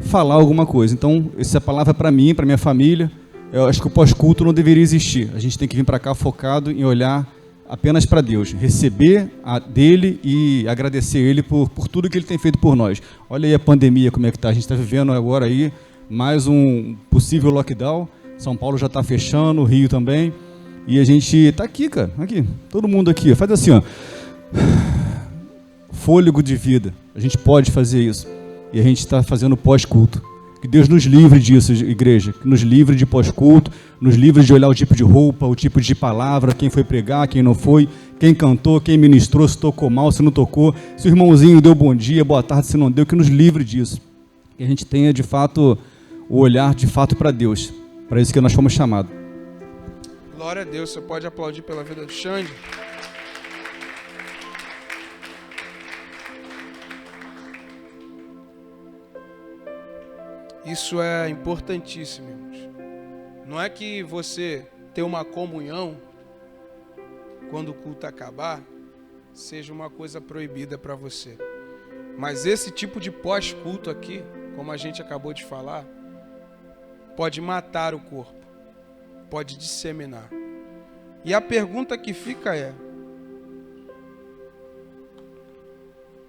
falar alguma coisa. Então, essa palavra é para mim, para minha família. Eu acho que o pós-culto não deveria existir. A gente tem que vir para cá focado em olhar apenas para Deus, receber dele e agradecer ele por tudo que ele tem feito por nós. Olha aí a pandemia, como é que está. A gente está vivendo agora aí mais um possível lockdown. São Paulo já está fechando, o Rio também. E a gente está aqui, cara, aqui, todo mundo aqui. Faz assim, ó. Fôlego de vida. A gente pode fazer isso. E a gente está fazendo pós-culto. Que Deus nos livre disso, igreja. Que nos livre de pós-culto, nos livre de olhar o tipo de roupa, o tipo de palavra, quem foi pregar, quem não foi, quem cantou, quem ministrou, se tocou mal, se não tocou, se o irmãozinho deu bom dia, boa tarde, se não deu, que nos livre disso. Que a gente tenha, de fato, o olhar, de fato, para Deus. Para isso que nós fomos chamados. Glória a Deus. Você pode aplaudir pela vida do Xande? Isso é importantíssimo, irmãos. Não é que você ter uma comunhão, quando o culto acabar, seja uma coisa proibida para você. Mas esse tipo de pós-culto aqui, como a gente acabou de falar, pode matar o corpo, pode disseminar. E a pergunta que fica é: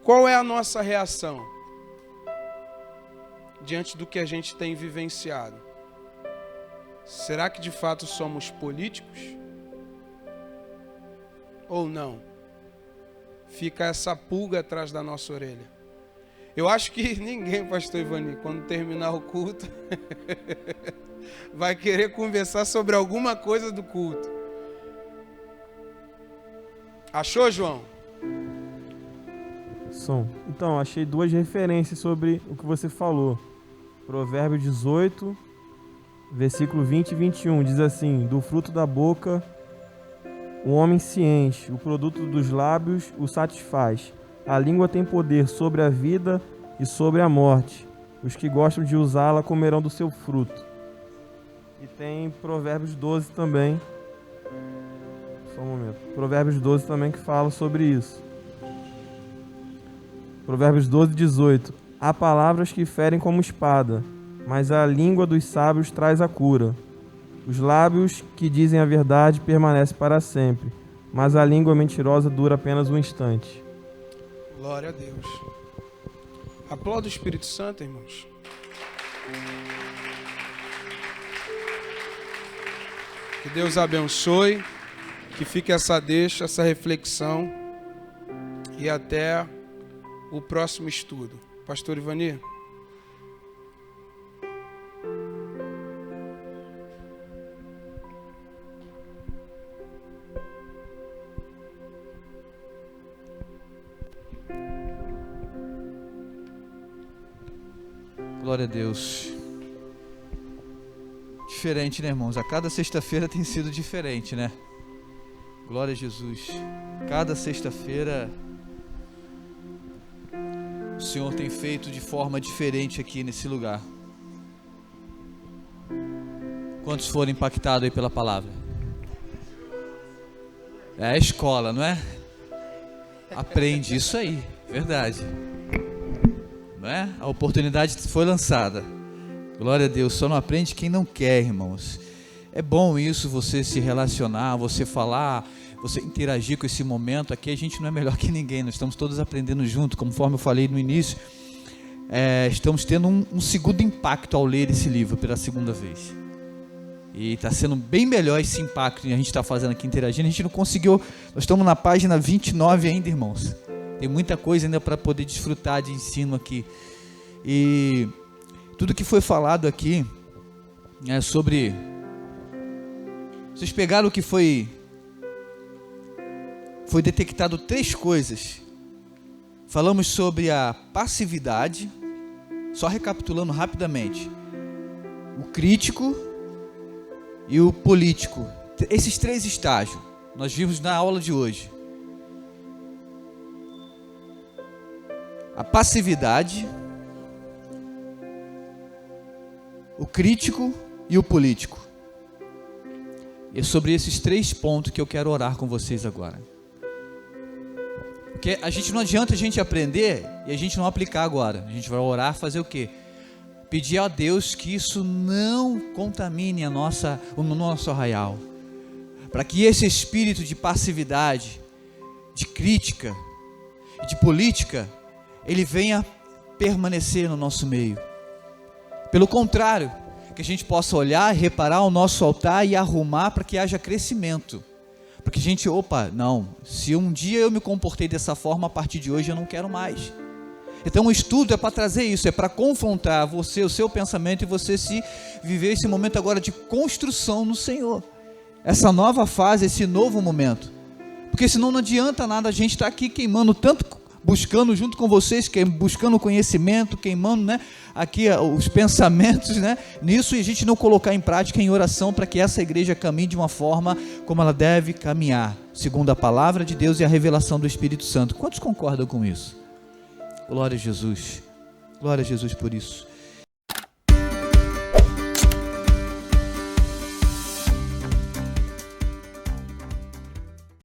qual é a nossa reação diante do que a gente tem vivenciado? Será que de fato somos políticos? Ou não? Fica essa pulga atrás da nossa orelha. Eu acho que ninguém, pastor Ivani, quando terminar o culto, vai querer conversar sobre alguma coisa do culto. Achou, João? Então, achei duas referências sobre o que você falou. Provérbio 18, versículo 20 e 21, diz assim: do fruto da boca o homem se enche, o produto dos lábios o satisfaz. A língua tem poder sobre a vida e sobre a morte. Os que gostam de usá-la comerão do seu fruto. E tem Provérbios 12 também. Só um momento. Provérbios 12 também que fala sobre isso. Provérbios 12, 18. Há palavras que ferem como espada, mas a língua dos sábios traz a cura. Os lábios que dizem a verdade permanecem para sempre, mas a língua mentirosa dura apenas um instante. Glória a Deus. Aplauda o Espírito Santo, irmãos. Que Deus abençoe, que fique essa deixa, essa reflexão, e até o próximo estudo. Pastor Ivani. Glória a Deus. Diferente, né, irmãos? A cada sexta-feira tem sido diferente, né? Glória a Jesus. Cada sexta-feira o Senhor tem feito de forma diferente aqui nesse lugar. Quantos foram impactados aí pela palavra? É a escola, não é? Aprende isso aí, verdade. Não é? A oportunidade foi lançada. Glória a Deus. Só não aprende quem não quer, irmãos. É bom isso, você se relacionar, você falar, você interagir com esse momento. Aqui a gente não é melhor que ninguém, nós estamos todos aprendendo junto, conforme eu falei no início. Estamos tendo um segundo impacto ao ler esse livro pela segunda vez. E está sendo bem melhor esse impacto que a gente está fazendo aqui, interagindo. A gente não conseguiu, nós estamos na página 29 ainda, irmãos. Tem muita coisa ainda para poder desfrutar de ensino aqui. E tudo que foi falado aqui é sobre... Vocês pegaram o que foi detectado 3 coisas. Falamos sobre a passividade, só recapitulando rapidamente. O crítico e o político. Esses 3 estágios nós vimos na aula de hoje. A passividade, o crítico e o político. E é sobre esses 3 pontos que eu quero orar com vocês agora. Porque não adianta a gente aprender e a gente não aplicar agora. A gente vai orar, fazer o quê? Pedir a Deus que isso não contamine o nosso arraial. para que esse espírito de passividade, de crítica e de política, ele venha permanecer no nosso meio. Pelo contrário, que a gente possa olhar, reparar o nosso altar e arrumar para que haja crescimento. Porque a gente, não, se um dia eu me comportei dessa forma, a partir de hoje eu não quero mais. Então o estudo é para trazer isso, é para confrontar você, o seu pensamento, e você se viver esse momento agora de construção no Senhor. Essa nova fase, esse novo momento. Porque senão não adianta nada a gente estar aqui queimando tanto, buscando junto com vocês, buscando conhecimento, queimando, né, aqui os pensamentos, né, nisso, e a gente não colocar em prática em oração para que essa igreja caminhe de uma forma como ela deve caminhar, segundo a palavra de Deus e a revelação do Espírito Santo. Quantos concordam com isso? Glória a Jesus por isso.